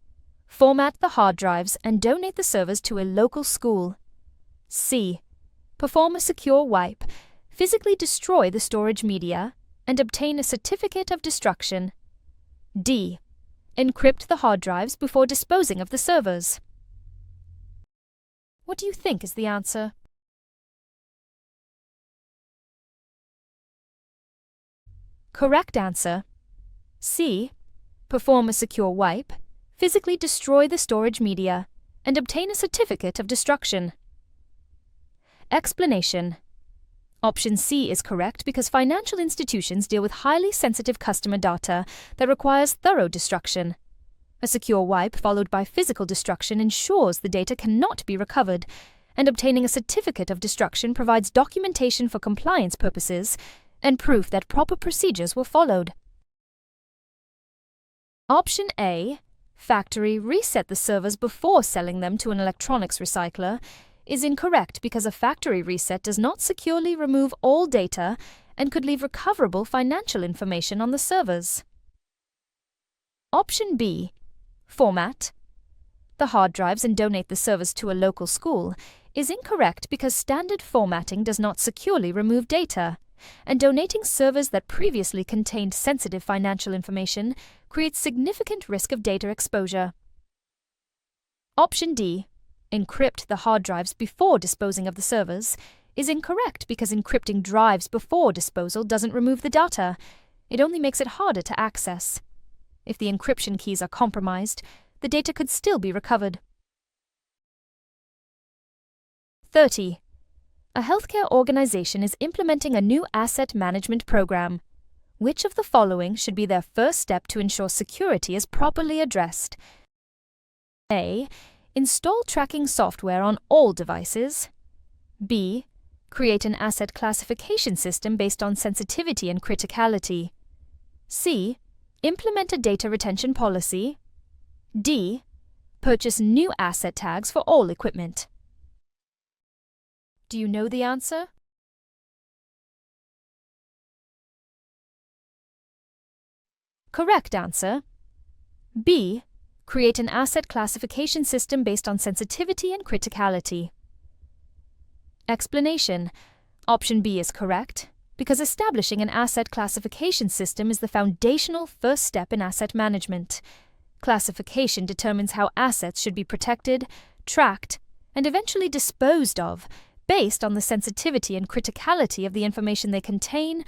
Format the hard drives and donate the servers to a local school. C. Perform a secure wipe, physically destroy the storage media, and obtain a certificate of destruction. D. Encrypt the hard drives before disposing of the servers. What do you think is the answer? Correct answer. C. Perform a secure wipe, physically destroy the storage media, and obtain a certificate of destruction. Explanation. Option C is correct because financial institutions deal with highly sensitive customer data that requires thorough destruction. A secure wipe followed by physical destruction ensures the data cannot be recovered, and obtaining a certificate of destruction provides documentation for compliance purposes and proof that proper procedures were followed. Option A, factory reset the servers before selling them to an electronics recycler, is incorrect because a factory reset does not securely remove all data and could leave recoverable financial information on the servers. Option B, format the hard drives and donate the servers to a local school, is incorrect because standard formatting does not securely remove data, and donating servers that previously contained sensitive financial information creates significant risk of data exposure. Option D, encrypt the hard drives before disposing of the servers, is incorrect because encrypting drives before disposal doesn't remove the data. It only makes it harder to access. If the encryption keys are compromised, the data could still be recovered. 30. A healthcare organization is implementing a new asset management program. Which of the following should be their first step to ensure security is properly addressed? A. Install tracking software on all devices. B. Create an asset classification system based on sensitivity and criticality. C. Implement a data retention policy. D. Purchase new asset tags for all equipment. Do you know the answer? Correct answer. B. Create an asset classification system based on sensitivity and criticality. Explanation. Option B is correct because establishing an asset classification system is the foundational first step in asset management. Classification determines how assets should be protected, tracked, and eventually disposed of based on the sensitivity and criticality of the information they contain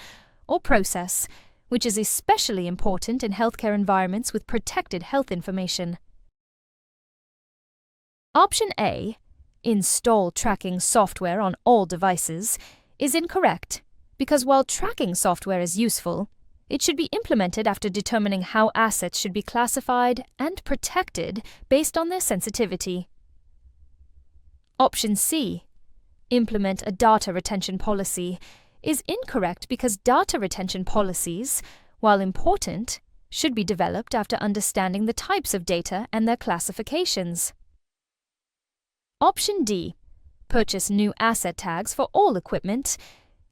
or process, which is especially important in healthcare environments with protected health information. Option A, install tracking software on all devices, is incorrect because while tracking software is useful, it should be implemented after determining how assets should be classified and protected based on their sensitivity. Option C, implement a data retention policy, is incorrect because data retention policies, while important, should be developed after understanding the types of data and their classifications. Option D, purchase new asset tags for all equipment,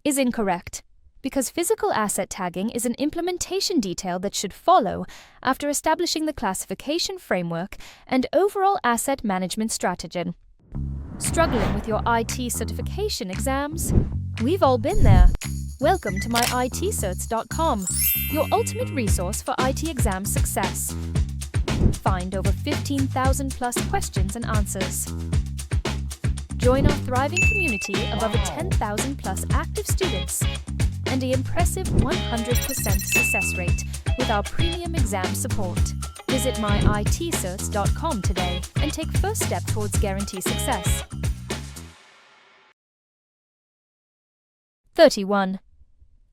is incorrect because physical asset tagging is an implementation detail that should follow after establishing the classification framework and overall asset management strategy. Struggling with your IT certification exams? We've all been there. Welcome to MyITCerts.com, your ultimate resource for IT exam success. Find over 15,000 plus questions and answers. Join our thriving community of over 10,000 plus active students and the impressive 100% success rate with our premium exam support. Visit MyITCerts.com today and take first step towards guarantee success. 31.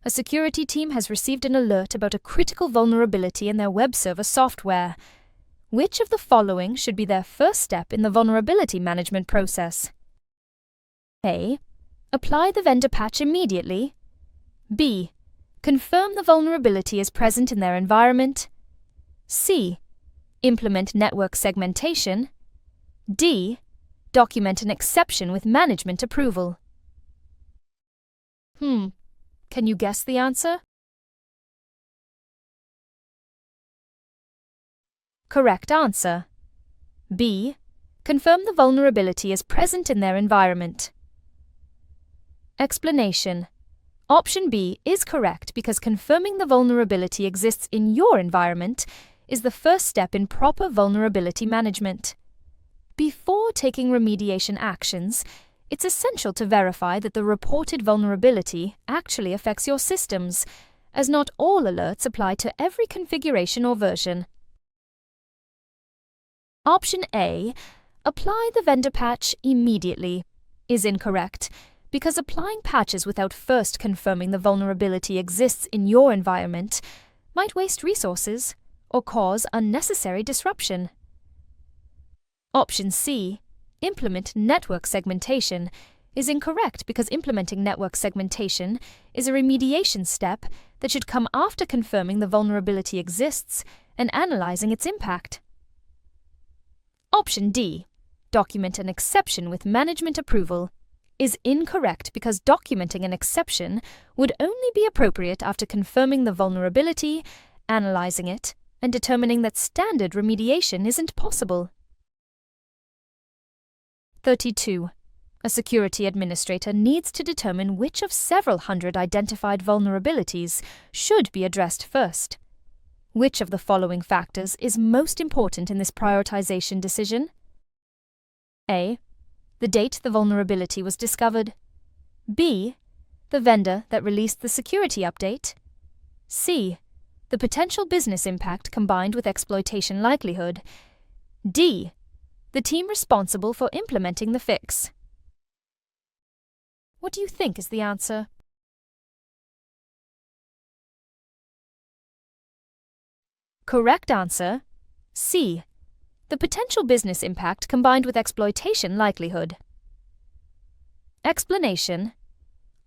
A security team has received an alert about a critical vulnerability in their web server software. Which of the following should be their first step in the vulnerability management process? A. Apply the vendor patch immediately. B. Confirm the vulnerability is present in their environment. C. Implement network segmentation. D. Document an exception with management approval. Can you guess the answer? Correct answer. B. Confirm the vulnerability is present in their environment. Explanation. Option B is correct because confirming the vulnerability exists in your environment is the first step in proper vulnerability management. Before taking remediation actions, it's essential to verify that the reported vulnerability actually affects your systems, as not all alerts apply to every configuration or version. Option A, apply the vendor patch immediately, is incorrect because applying patches without first confirming the vulnerability exists in your environment might waste resources or cause unnecessary disruption. Option C, implement network segmentation, is incorrect because implementing network segmentation is a remediation step that should come after confirming the vulnerability exists and analyzing its impact. Option D, document an exception with management approval, is incorrect because documenting an exception would only be appropriate after confirming the vulnerability, analyzing it, and determining that standard remediation isn't possible. 32. A security administrator needs to determine which of several hundred identified vulnerabilities should be addressed first. Which of the following factors is most important in this prioritization decision? A. The date the vulnerability was discovered. B. The vendor that released the security update. C. The potential business impact combined with exploitation likelihood. D. The team responsible for implementing the fix. What do you think is the answer? Correct answer, C. The potential business impact combined with exploitation likelihood. Explanation.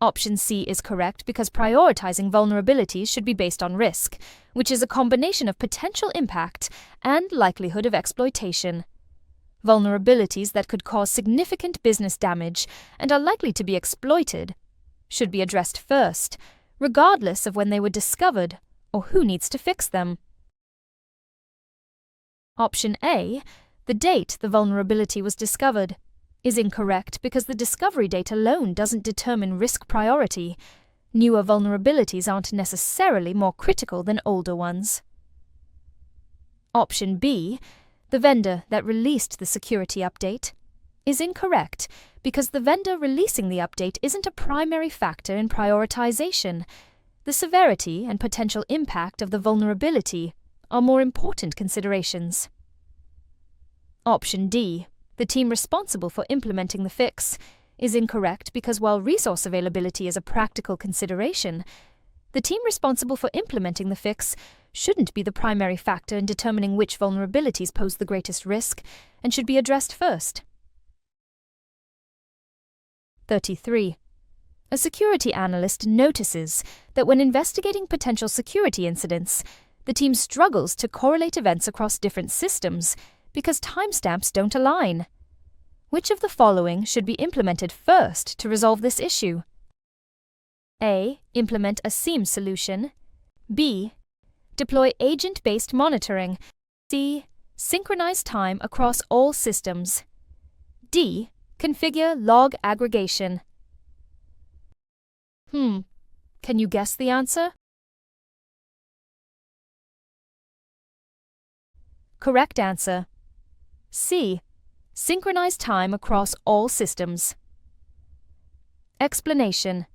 Option C is correct because prioritizing vulnerabilities should be based on risk, which is a combination of potential impact and likelihood of exploitation. Vulnerabilities that could cause significant business damage and are likely to be exploited should be addressed first, regardless of when they were discovered or who needs to fix them. Option A, the date the vulnerability was discovered, is incorrect because the discovery date alone doesn't determine risk priority. Newer vulnerabilities aren't necessarily more critical than older ones. Option B, the vendor that released the security update, is incorrect because the vendor releasing the update isn't a primary factor in prioritization. The severity and potential impact of the vulnerability are more important considerations. Option D, the team responsible for implementing the fix, is incorrect because while resource availability is a practical consideration, the team responsible for implementing the fix shouldn't be the primary factor in determining which vulnerabilities pose the greatest risk and should be addressed first. 33. A security analyst notices that when investigating potential security incidents, the team struggles to correlate events across different systems because timestamps don't align. Which of the following should be implemented first to resolve this issue? A. Implement a SY0-701 solution. B. Deploy agent-based monitoring. C. Synchronize time across all systems. D. Configure log aggregation. Can you guess the answer? Correct answer. C. Synchronize time across all systems. Explanation.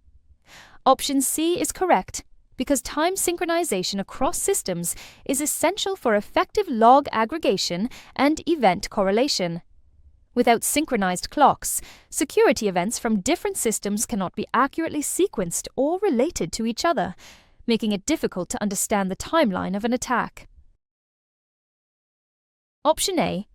Option C is correct because time synchronization across systems is essential for effective log aggregation and event correlation. Without synchronized clocks, security events from different systems cannot be accurately sequenced or related to each other, making it difficult to understand the timeline of an attack. Option A,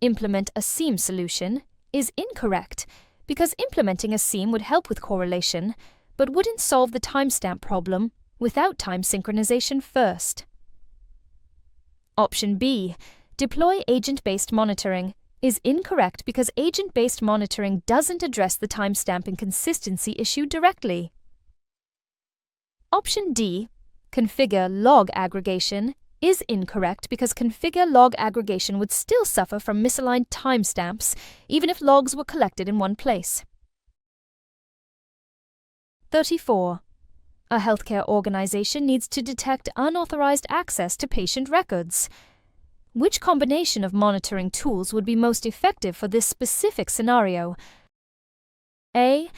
implement a SY0-701 solution, is incorrect because implementing a SY0-701 would help with correlation, but wouldn't solve the timestamp problem without time synchronization first. Option B, deploy agent-based monitoring, is incorrect because agent-based monitoring doesn't address the timestamp inconsistency issue directly. Option D, configure log aggregation, is incorrect because configure log aggregation would still suffer from misaligned timestamps even if logs were collected in one place. 34. A healthcare organization needs to detect unauthorized access to patient records. Which combination of monitoring tools would be most effective for this specific scenario? A.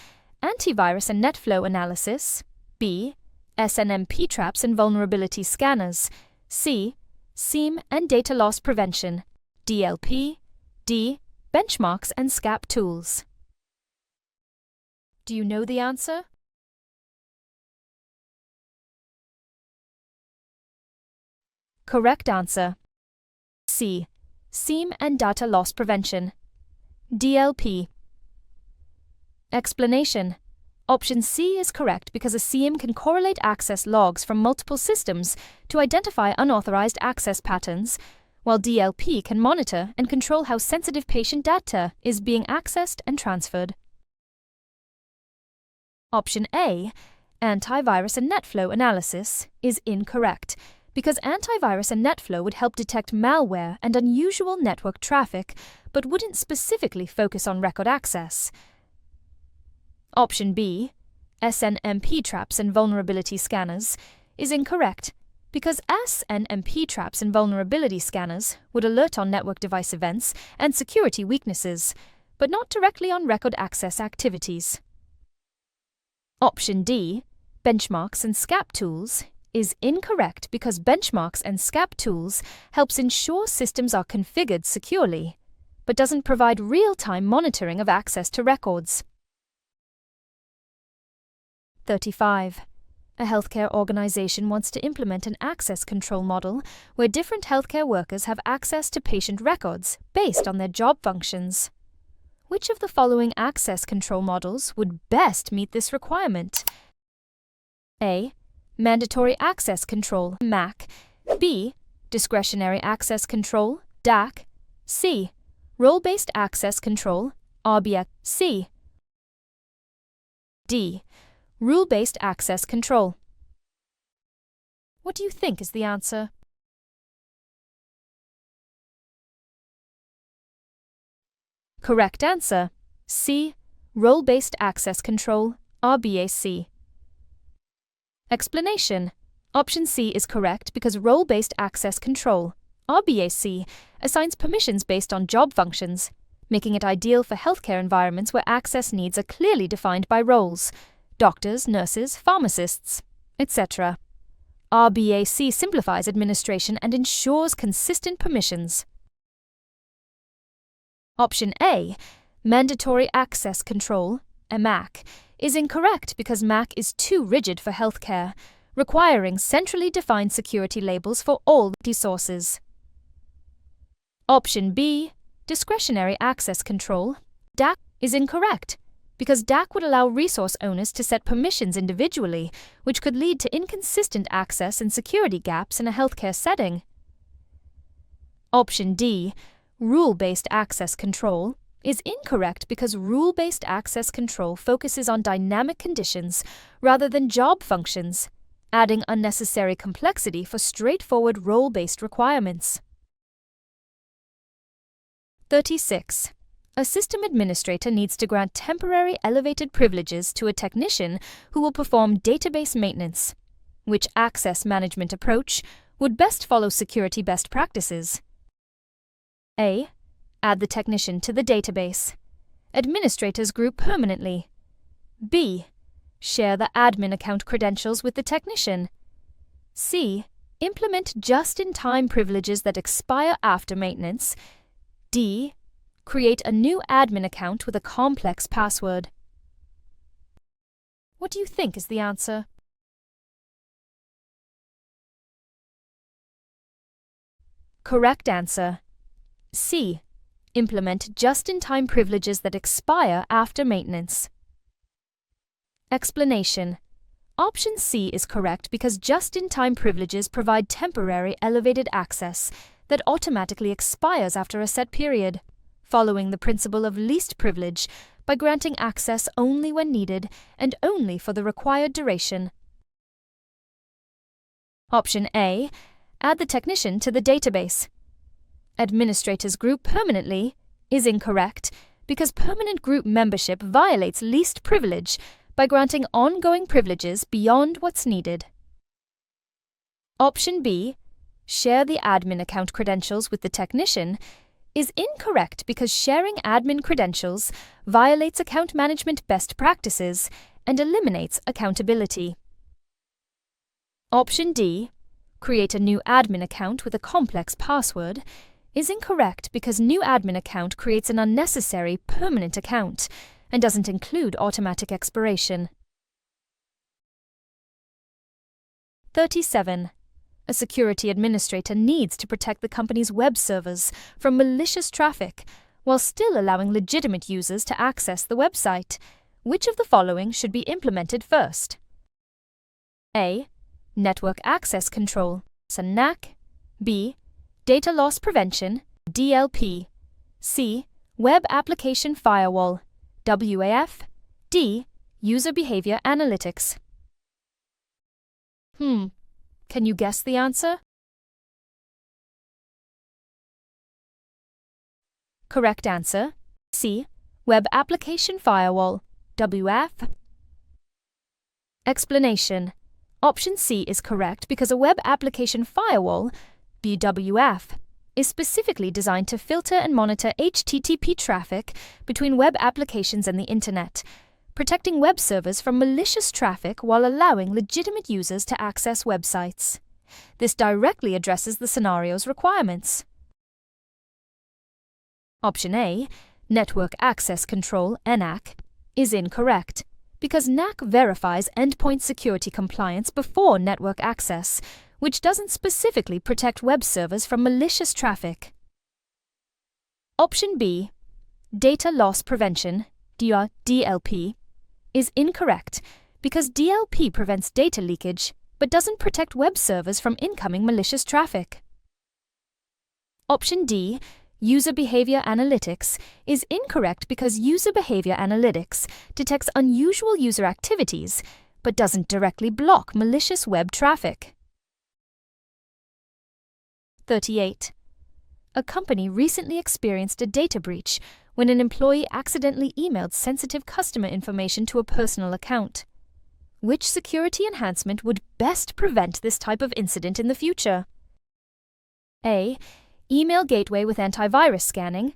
Antivirus and netflow analysis. B. SNMP traps and vulnerability scanners. C. SY0-701 and data loss prevention. DLP. D. Benchmarks and SCAP tools. Do you know the answer? Correct answer. C. SIEM and Data Loss Prevention. DLP. Explanation. Option C is correct because a SIEM can correlate access logs from multiple systems to identify unauthorized access patterns, while DLP can monitor and control how sensitive patient data is being accessed and transferred. Option A, antivirus and NetFlow analysis, is incorrect because antivirus and NetFlow would help detect malware and unusual network traffic, but wouldn't specifically focus on record access. Option B, SNMP traps and vulnerability scanners, is incorrect because SNMP traps and vulnerability scanners would alert on network device events and security weaknesses, but not directly on record access activities. Option D, benchmarks and SCAP tools, is incorrect because benchmarks and SCAP tools helps ensure systems are configured securely, but doesn't provide real-time monitoring of access to records. 35. A healthcare organization wants to implement an access control model where different healthcare workers have access to patient records based on their job functions. Which of the following access control models would best meet this requirement? A. Mandatory Access Control, MAC. B. Discretionary Access Control, DAC. C. Role-Based Access Control, RBAC. C. D. Rule-Based Access Control. What do you think is the answer? Correct answer. C. Role-Based Access Control, RBAC. Explanation. Option C is correct because role-based access control, RBAC, assigns permissions based on job functions, making it ideal for healthcare environments where access needs are clearly defined by roles: doctors, nurses, pharmacists, etc. RBAC simplifies administration and ensures consistent permissions. Option A, Mandatory Access Control, MAC, is incorrect because MAC is too rigid for healthcare, requiring centrally defined security labels for all sources. Option B, Discretionary Access Control, DAC, is incorrect because DAC would allow resource owners to set permissions individually, which could lead to inconsistent access and security gaps in a healthcare setting. Option D, Rule-Based Access Control, is incorrect because rule-based access control focuses on dynamic conditions rather than job functions, adding unnecessary complexity for straightforward role-based requirements. 36. A system administrator needs to grant temporary elevated privileges to a technician who will perform database maintenance. Which access management approach would best follow security best practices? A. Add the technician to the database. Administrators group permanently. B. Share the admin account credentials with the technician. C. Implement just-in-time privileges that expire after maintenance. D. Create a new admin account with a complex password. What do you think is the answer? Correct answer. C. Implement just-in-time privileges that expire after maintenance. Explanation. Option C is correct because just-in-time privileges provide temporary elevated access that automatically expires after a set period, following the principle of least privilege by granting access only when needed and only for the required duration. Option A. Add the technician to the database. Administrators group permanently is incorrect because permanent group membership violates least privilege by granting ongoing privileges beyond what's needed. Option B, share the admin account credentials with the technician, is incorrect because sharing admin credentials violates account management best practices and eliminates accountability. Option D, create a new admin account with a complex password, is incorrect because new admin account creates an unnecessary permanent account, and doesn't include automatic expiration. 37. A security administrator needs to protect the company's web servers from malicious traffic while still allowing legitimate users to access the website. Which of the following should be implemented first? A. Network access control, NAC. B. Data loss prevention, DLP. C. Web application firewall, WAF. D. User behavior analytics. Can you guess the answer? Correct answer, C. Web application firewall, WAF. Explanation. Option C is correct because a web application firewall, BWF, is specifically designed to filter and monitor HTTP traffic between web applications and the Internet, protecting web servers from malicious traffic while allowing legitimate users to access websites. This directly addresses the scenario's requirements. Option A, Network Access Control, NAC, is incorrect because NAC verifies endpoint security compliance before network access, which doesn't specifically protect web servers from malicious traffic. Option B, Data Loss Prevention, DLP, is incorrect because DLP prevents data leakage but doesn't protect web servers from incoming malicious traffic. Option D, User Behavior Analytics, is incorrect because User Behavior Analytics detects unusual user activities but doesn't directly block malicious web traffic. 38. A company recently experienced a data breach when an employee accidentally emailed sensitive customer information to a personal account. Which security enhancement would best prevent this type of incident in the future? A. Email gateway with antivirus scanning.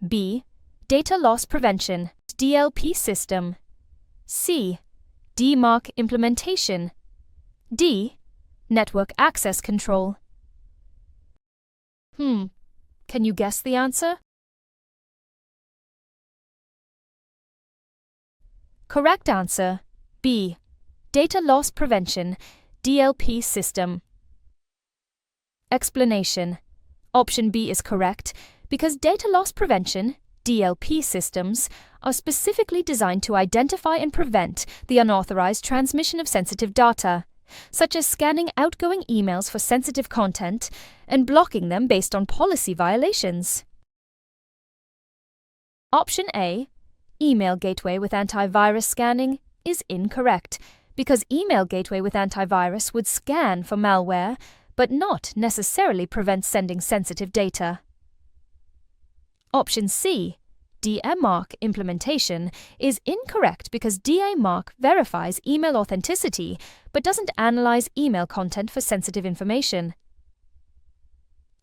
B. Data loss prevention, DLP system. C. DMARC implementation. D. Network access control. Can you guess the answer? Correct answer, B. Data loss prevention, DLP system. Explanation. Option B is correct because data loss prevention, DLP systems, are specifically designed to identify and prevent the unauthorized transmission of sensitive data, such as scanning outgoing emails for sensitive content and blocking them based on policy violations. Option A, Email Gateway with Antivirus Scanning, is incorrect because Email Gateway with Antivirus would scan for malware but not necessarily prevent sending sensitive data. Option C, DMARC implementation, is incorrect because DMARC verifies email authenticity but doesn't analyze email content for sensitive information.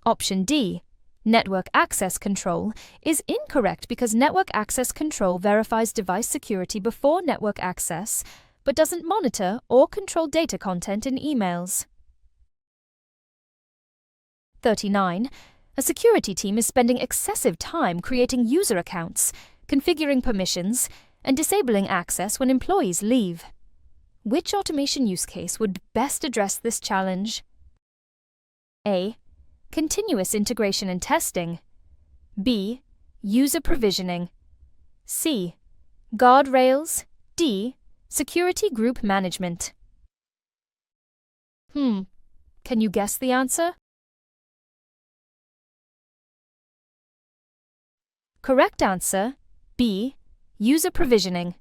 Option D, Network Access Control, is incorrect because Network Access Control verifies device security before network access but doesn't monitor or control data content in emails. 39. A security team is spending excessive time creating user accounts, configuring permissions, and disabling access when employees leave. Which automation use case would best address this challenge? A. Continuous integration and testing. B. User provisioning. C. Guardrails. D. Security group management. Can you guess the answer? Correct answer, B. User provisioning.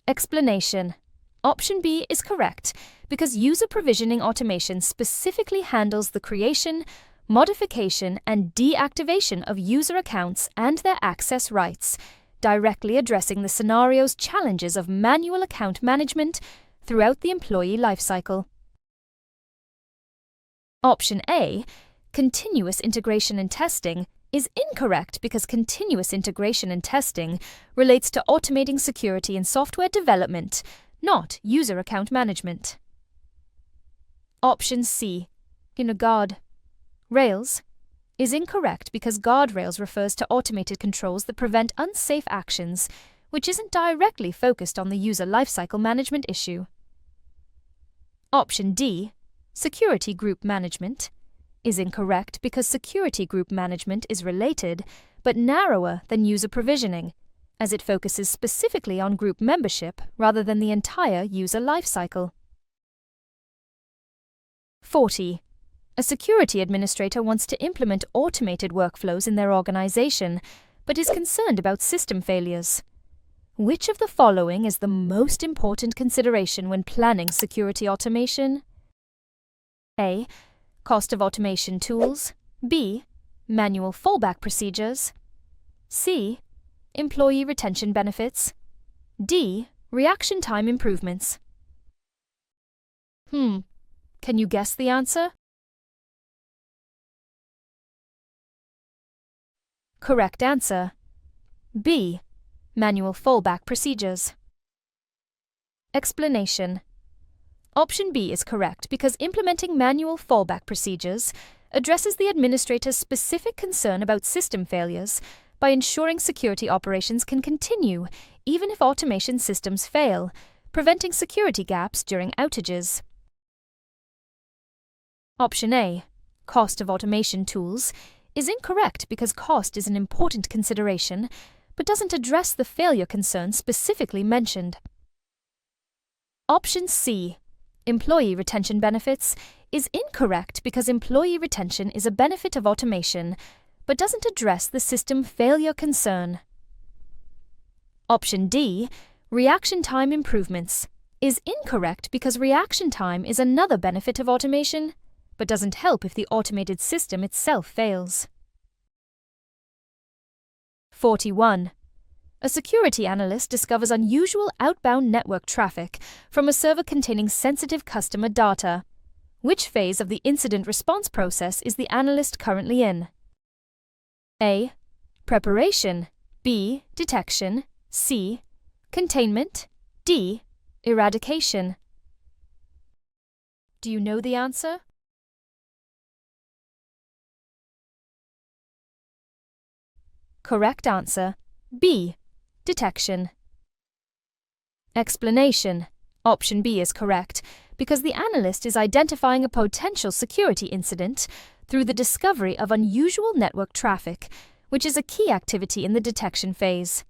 Explanation. Option B is correct because user provisioning automation specifically handles the creation, modification, and deactivation of user accounts and their access rights, directly addressing the scenario's challenges of manual account management throughout the employee lifecycle. Option A, Continuous integration and testing, is incorrect because continuous integration and testing relates to automating security in software development, not user account management. Option C, Guard Rails is incorrect because guardrails refers to automated controls that prevent unsafe actions, which isn't directly focused on the user lifecycle management issue. Option D, security group management, is incorrect because security group management is related but narrower than user provisioning, as it focuses specifically on group membership rather than the entire user lifecycle. 40. A security administrator wants to implement automated workflows in their organization, but is concerned about system failures. Which of the following is the most important consideration when planning security automation? A. Cost of automation tools. B. Manual fallback procedures. C. Employee retention benefits. D. Reaction time improvements. Can you guess the answer? Correct answer. B. Manual fallback procedures. Explanation. Option B is correct because implementing manual fallback procedures addresses the administrator's specific concern about system failures by ensuring security operations can continue even if automation systems fail, preventing security gaps during outages. Option A, cost of automation tools, is incorrect because cost is an important consideration, but doesn't address the failure concern specifically mentioned. Option C, employee retention benefits, is incorrect because employee retention is a benefit of automation, but doesn't address the system failure concern. Option D, reaction time improvements, is incorrect because reaction time is another benefit of automation, but doesn't help if the automated system itself fails. 41. A security analyst discovers unusual outbound network traffic from a server containing sensitive customer data. Which phase of the incident response process is the analyst currently in? A. Preparation. B. Detection. C. Containment. D. Eradication. Do you know the answer? Correct answer. B. Detection. Explanation. Option B is correct because the analyst is identifying a potential security incident through the discovery of unusual network traffic, which is a key activity in the detection phase.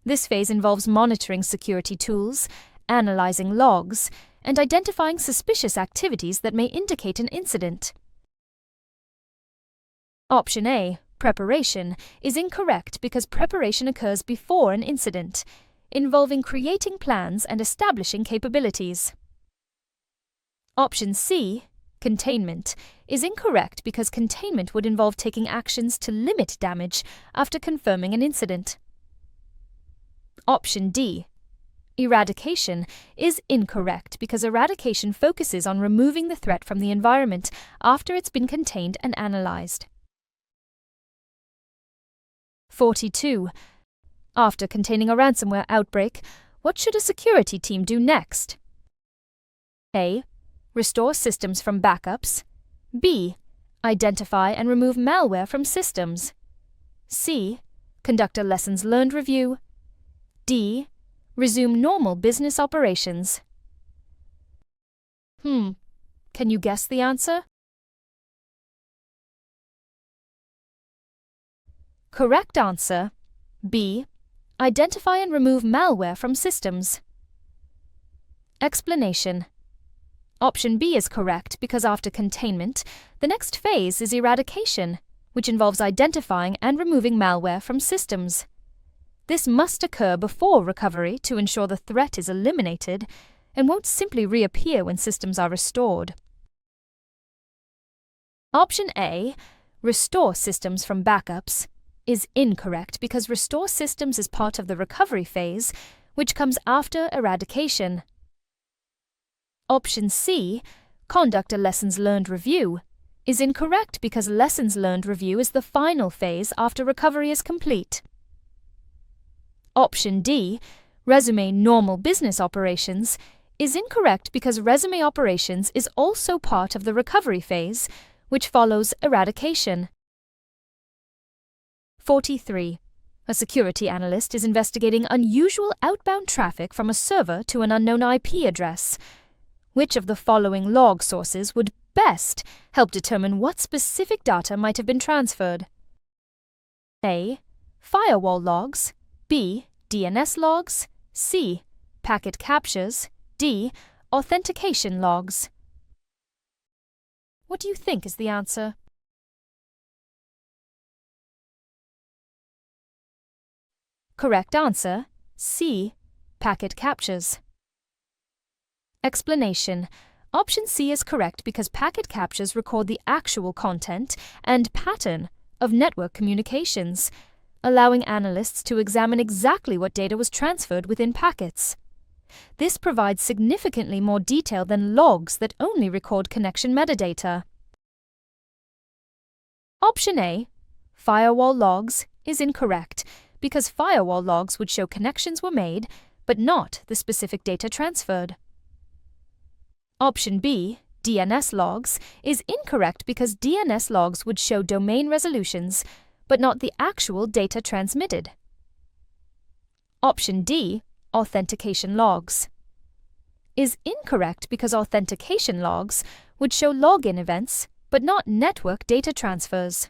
This phase involves monitoring security tools, analyzing logs, and identifying suspicious activities that may indicate an incident. Option A, preparation, is incorrect because preparation occurs before an incident, involving creating plans and establishing capabilities. Option C, containment, is incorrect because containment would involve taking actions to limit damage after confirming an incident. Option D, eradication, is incorrect because eradication focuses on removing the threat from the environment after it's been contained and analyzed. 42. After containing a ransomware outbreak, what should a security team do next? A. Restore systems from backups. B. Identify and remove malware from systems. C. Conduct a lessons learned review. D. Resume normal business operations. Can you guess the answer? Correct answer. B. Identify and remove malware from systems. Explanation. Option B is correct because after containment, the next phase is eradication, which involves identifying and removing malware from systems. This must occur before recovery to ensure the threat is eliminated and won't simply reappear when systems are restored. Option A, restore systems from backups, is incorrect because restore systems is part of the recovery phase, which comes after eradication. Option C, conduct a lessons learned review, is incorrect because lessons learned review is the final phase after recovery is complete. Option D, resume normal business operations, is incorrect because resume operations is also part of the recovery phase, which follows eradication. 43. A security analyst is investigating unusual outbound traffic from a server to an unknown IP address. Which of the following log sources would best help determine what specific data might have been transferred? A. Firewall logs. B. DNS logs. C. Packet captures. D. Authentication logs. What do you think is the answer? Correct answer, C. Packet captures. Explanation. Option C is correct because packet captures record the actual content and pattern of network communications, allowing analysts to examine exactly what data was transferred within packets. This provides significantly more detail than logs that only record connection metadata. Option A, firewall logs, is incorrect because firewall logs would show connections were made, but not the specific data transferred. Option B, DNS logs, is incorrect because DNS logs would show domain resolutions, but not the actual data transmitted. Option D, authentication logs, is incorrect because authentication logs would show login events, but not network data transfers.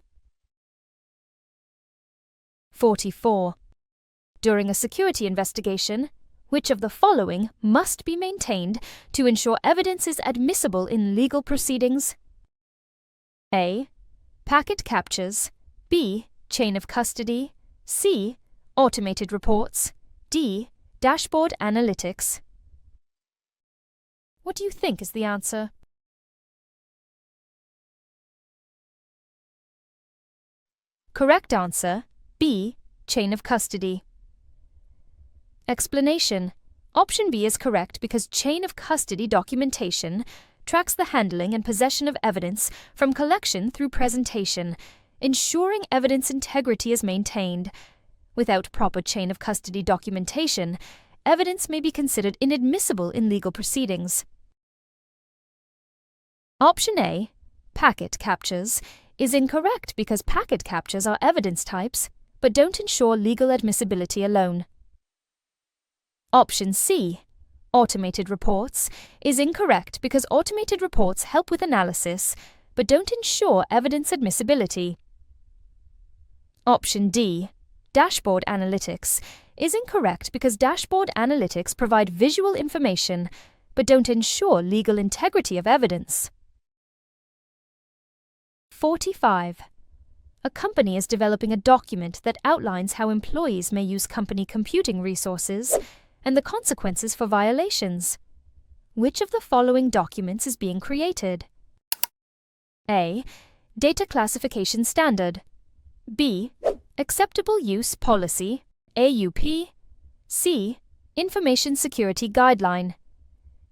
44. During a security investigation, which of the following must be maintained to ensure evidence is admissible in legal proceedings? A. Packet captures. B. Chain of custody. C. Automated reports. D. Dashboard analytics. What do you think is the answer? Correct answer, B. Chain of custody. Explanation. Option B is correct because chain of custody documentation tracks the handling and possession of evidence from collection through presentation, ensuring evidence integrity is maintained. Without proper chain of custody documentation, evidence may be considered inadmissible in legal proceedings. Option A, packet captures, is incorrect because packet captures are evidence types, but don't ensure legal admissibility alone. Option C, automated reports, is incorrect because automated reports help with analysis, but don't ensure evidence admissibility. Option D, dashboard analytics, is incorrect because dashboard analytics provide visual information, but don't ensure legal integrity of evidence. 45. A company is developing a document that outlines how employees may use company computing resources and the consequences for violations. Which of the following documents is being created? A. Data classification standard. B. Acceptable use policy, AUP. C. Information security guideline.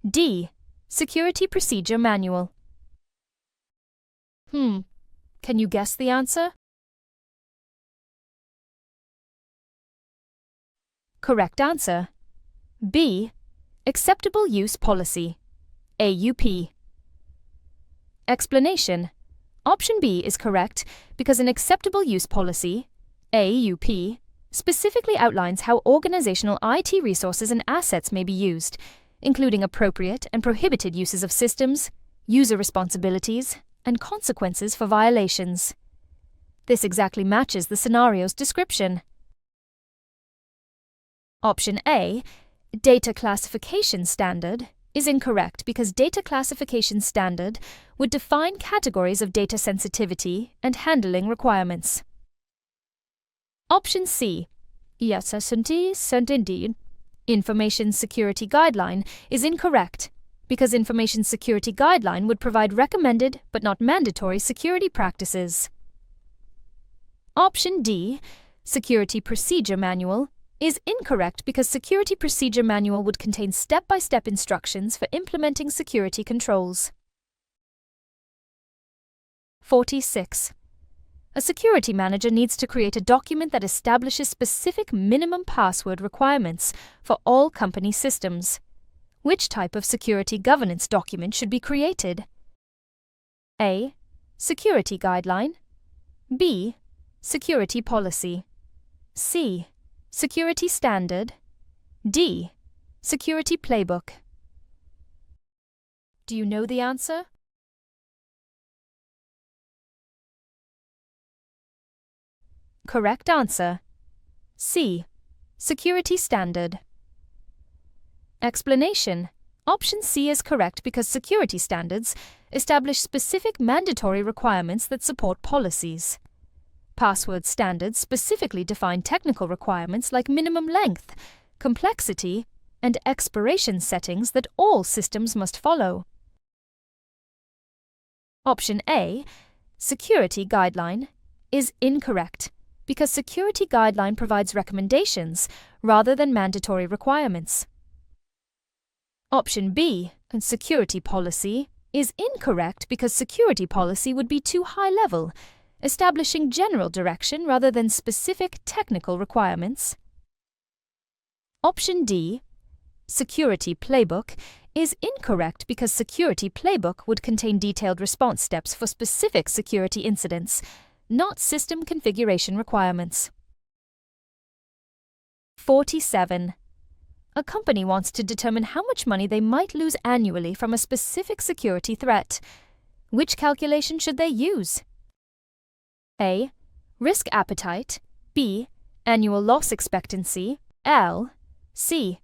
D. Security procedure manual. Can you guess the answer? Correct answer. B. Acceptable use policy, AUP. Explanation. Option B is correct because an acceptable use policy, AUP, specifically outlines how organizational IT resources and assets may be used, including appropriate and prohibited uses of systems, user responsibilities, and consequences for violations. This exactly matches the scenario's description. Option A, data classification standard, is incorrect because data classification standard would define categories of data sensitivity and handling requirements. Option C, SY0-701, Information Security Guideline, is incorrect because Information Security Guideline would provide recommended but not mandatory security practices. Option D, Security Procedure Manual, is incorrect because Security Procedure Manual would contain step-by-step instructions for implementing security controls. 46. A security manager needs to create a document that establishes specific minimum password requirements for all company systems. Which type of security governance document should be created? A. Security Guideline. B. security policy. C, security standard. D, security playbook. Do you know the answer? Correct answer. C, security standard. Explanation. Option C is correct because security standards establish specific mandatory requirements that support policies. Password standards specifically define technical requirements like minimum length, complexity, and expiration settings that all systems must follow. Option A, security guideline, is incorrect because security guideline provides recommendations rather than mandatory requirements. Option B, security policy, is incorrect because security policy would be too high level, establishing general direction rather than specific technical requirements. Option D, security playbook, is incorrect because security playbook would contain detailed response steps for specific security incidents, not system configuration requirements. 47. A company wants to determine how much money they might lose annually from a specific security threat. Which calculation should they use? A, risk appetite. B, annual loss expectancy. L, C,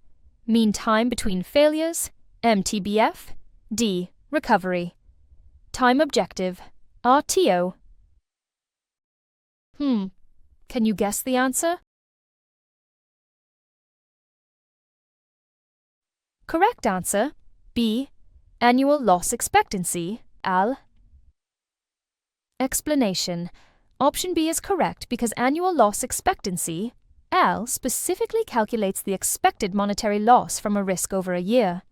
mean time between failures. MTBF. D, recovery. Time objective. RTO. Can you guess the answer? Correct answer. B, annual loss expectancy. AL. Explanation. Option B is correct because annual loss expectancy, AL, specifically calculates the expected monetary loss from a risk over a year.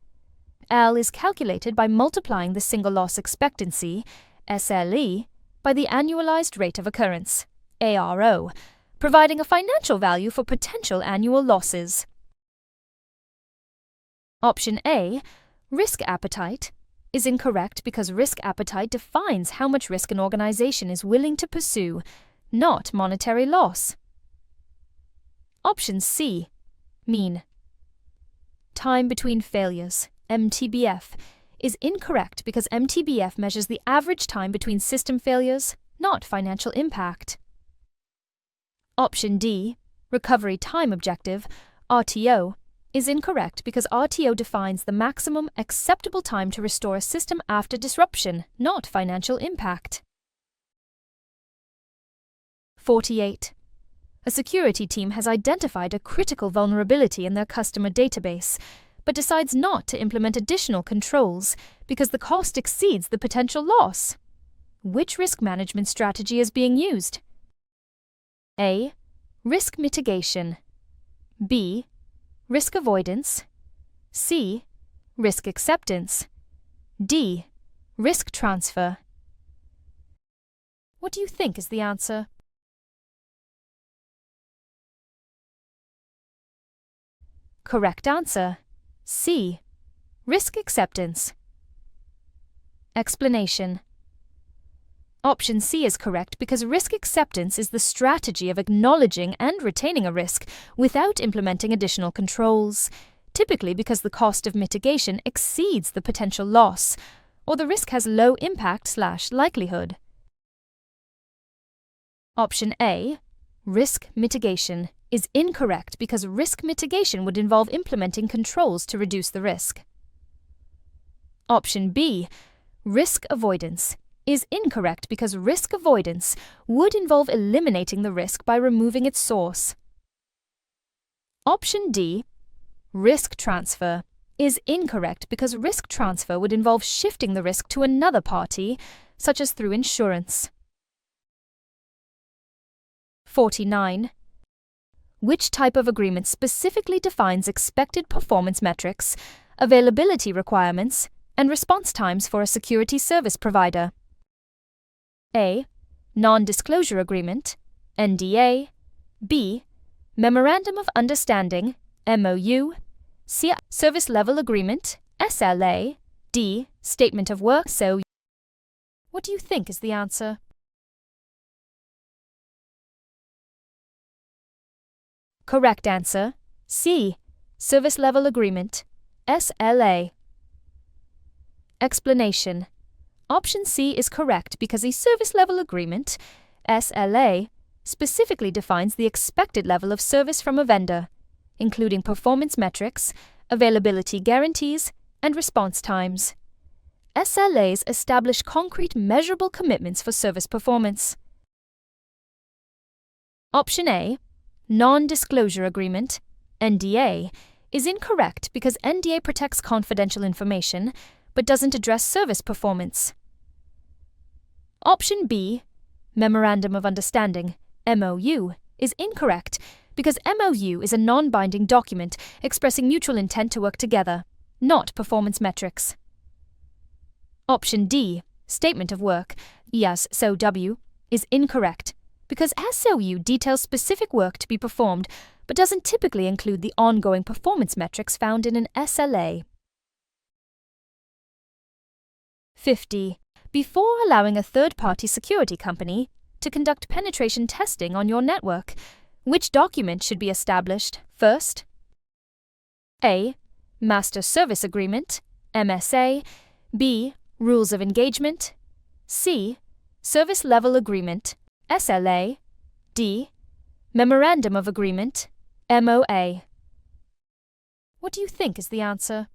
AL is calculated by multiplying the single loss expectancy, SLE, by the annualized rate of occurrence, ARO, providing a financial value for potential annual losses. Option A, risk appetite, is incorrect because risk appetite defines how much risk an organization is willing to pursue, not monetary loss. Option C, mean time between failures, MTBF, is incorrect because MTBF measures the average time between system failures, not financial impact. Option D, recovery time objective, RTO, is incorrect because RTO defines the maximum acceptable time to restore a system after disruption, not financial impact. 48. A security team has identified a critical vulnerability in their customer database, but decides not to implement additional controls because the cost exceeds the potential loss. Which risk management strategy is being used? A, risk mitigation. B, risk avoidance. C, risk acceptance. D, risk transfer. What do you think is the answer? Correct answer. C, risk acceptance. Explanation. Option C is correct because risk acceptance is the strategy of acknowledging and retaining a risk without implementing additional controls, typically because the cost of mitigation exceeds the potential loss, or the risk has low impact/likelihood. Option A, risk mitigation, is incorrect because risk mitigation would involve implementing controls to reduce the risk. Option B, risk avoidance, is incorrect because risk avoidance would involve eliminating the risk by removing its source. Option D, risk transfer, is incorrect because risk transfer would involve shifting the risk to another party, such as through insurance. 49. Which type of agreement specifically defines expected performance metrics, availability requirements, and response times for a security service provider? A, non-disclosure agreement, NDA. B, memorandum of understanding, MOU. C, service level agreement, SLA. D, statement of work. So, what do you think is the answer? Correct answer, C. Service Level Agreement, SLA. Explanation. Option C is correct because a Service Level Agreement, SLA, specifically defines the expected level of service from a vendor, including performance metrics, availability guarantees, and response times. SLAs establish concrete, measurable commitments for service performance. Option A, Non-Disclosure Agreement, NDA, is incorrect because NDA protects confidential information but doesn't address service performance. Option B, Memorandum of Understanding, MOU, is incorrect because MOU is a non-binding document expressing mutual intent to work together, not performance metrics. Option D, Statement of Work, SY0-701, is incorrect because SOU details specific work to be performed but doesn't typically include the ongoing performance metrics found in an SLA. 50. Before allowing a third-party security company to conduct penetration testing on your network, which document should be established first? A. Master Service Agreement, MSA. B. Rules of Engagement. C. Service Level Agreement, SLA. D. Memorandum of Agreement, MOA. What do you think is the answer?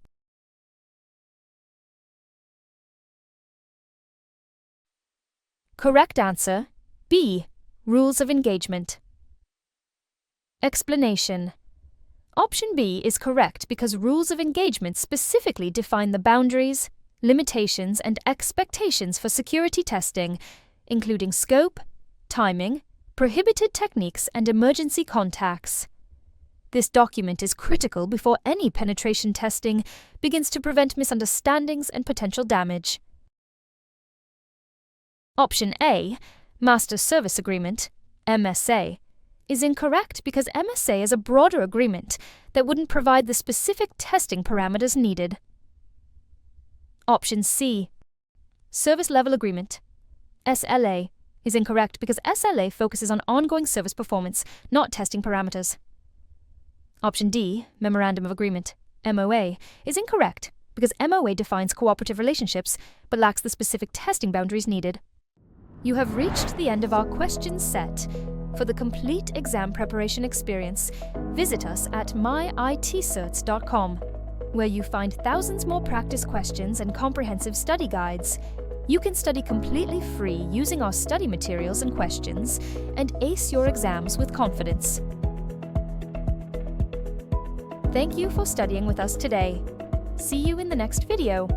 Correct answer, B. Rules of Engagement. Explanation. Option B is correct because rules of engagement specifically define the boundaries, limitations, and expectations for security testing, including scope, timing, prohibited techniques, and emergency contacts. This document is critical before any penetration testing begins to prevent misunderstandings and potential damage. Option A, Master Service Agreement, MSA, is incorrect because MSA is a broader agreement that wouldn't provide the specific testing parameters needed. Option C, Service Level Agreement, SLA, is incorrect because SLA focuses on ongoing service performance, not testing parameters. Option D, Memorandum of Agreement, MOA, is incorrect because MOA defines cooperative relationships but lacks the specific testing boundaries needed. You have reached the end of our question set. For the complete exam preparation experience, visit us at MyITCerts.com, where you find thousands more practice questions and comprehensive study guides. You can study completely free using our study materials and questions and ace your exams with confidence. Thank you for studying with us today. See you in the next video.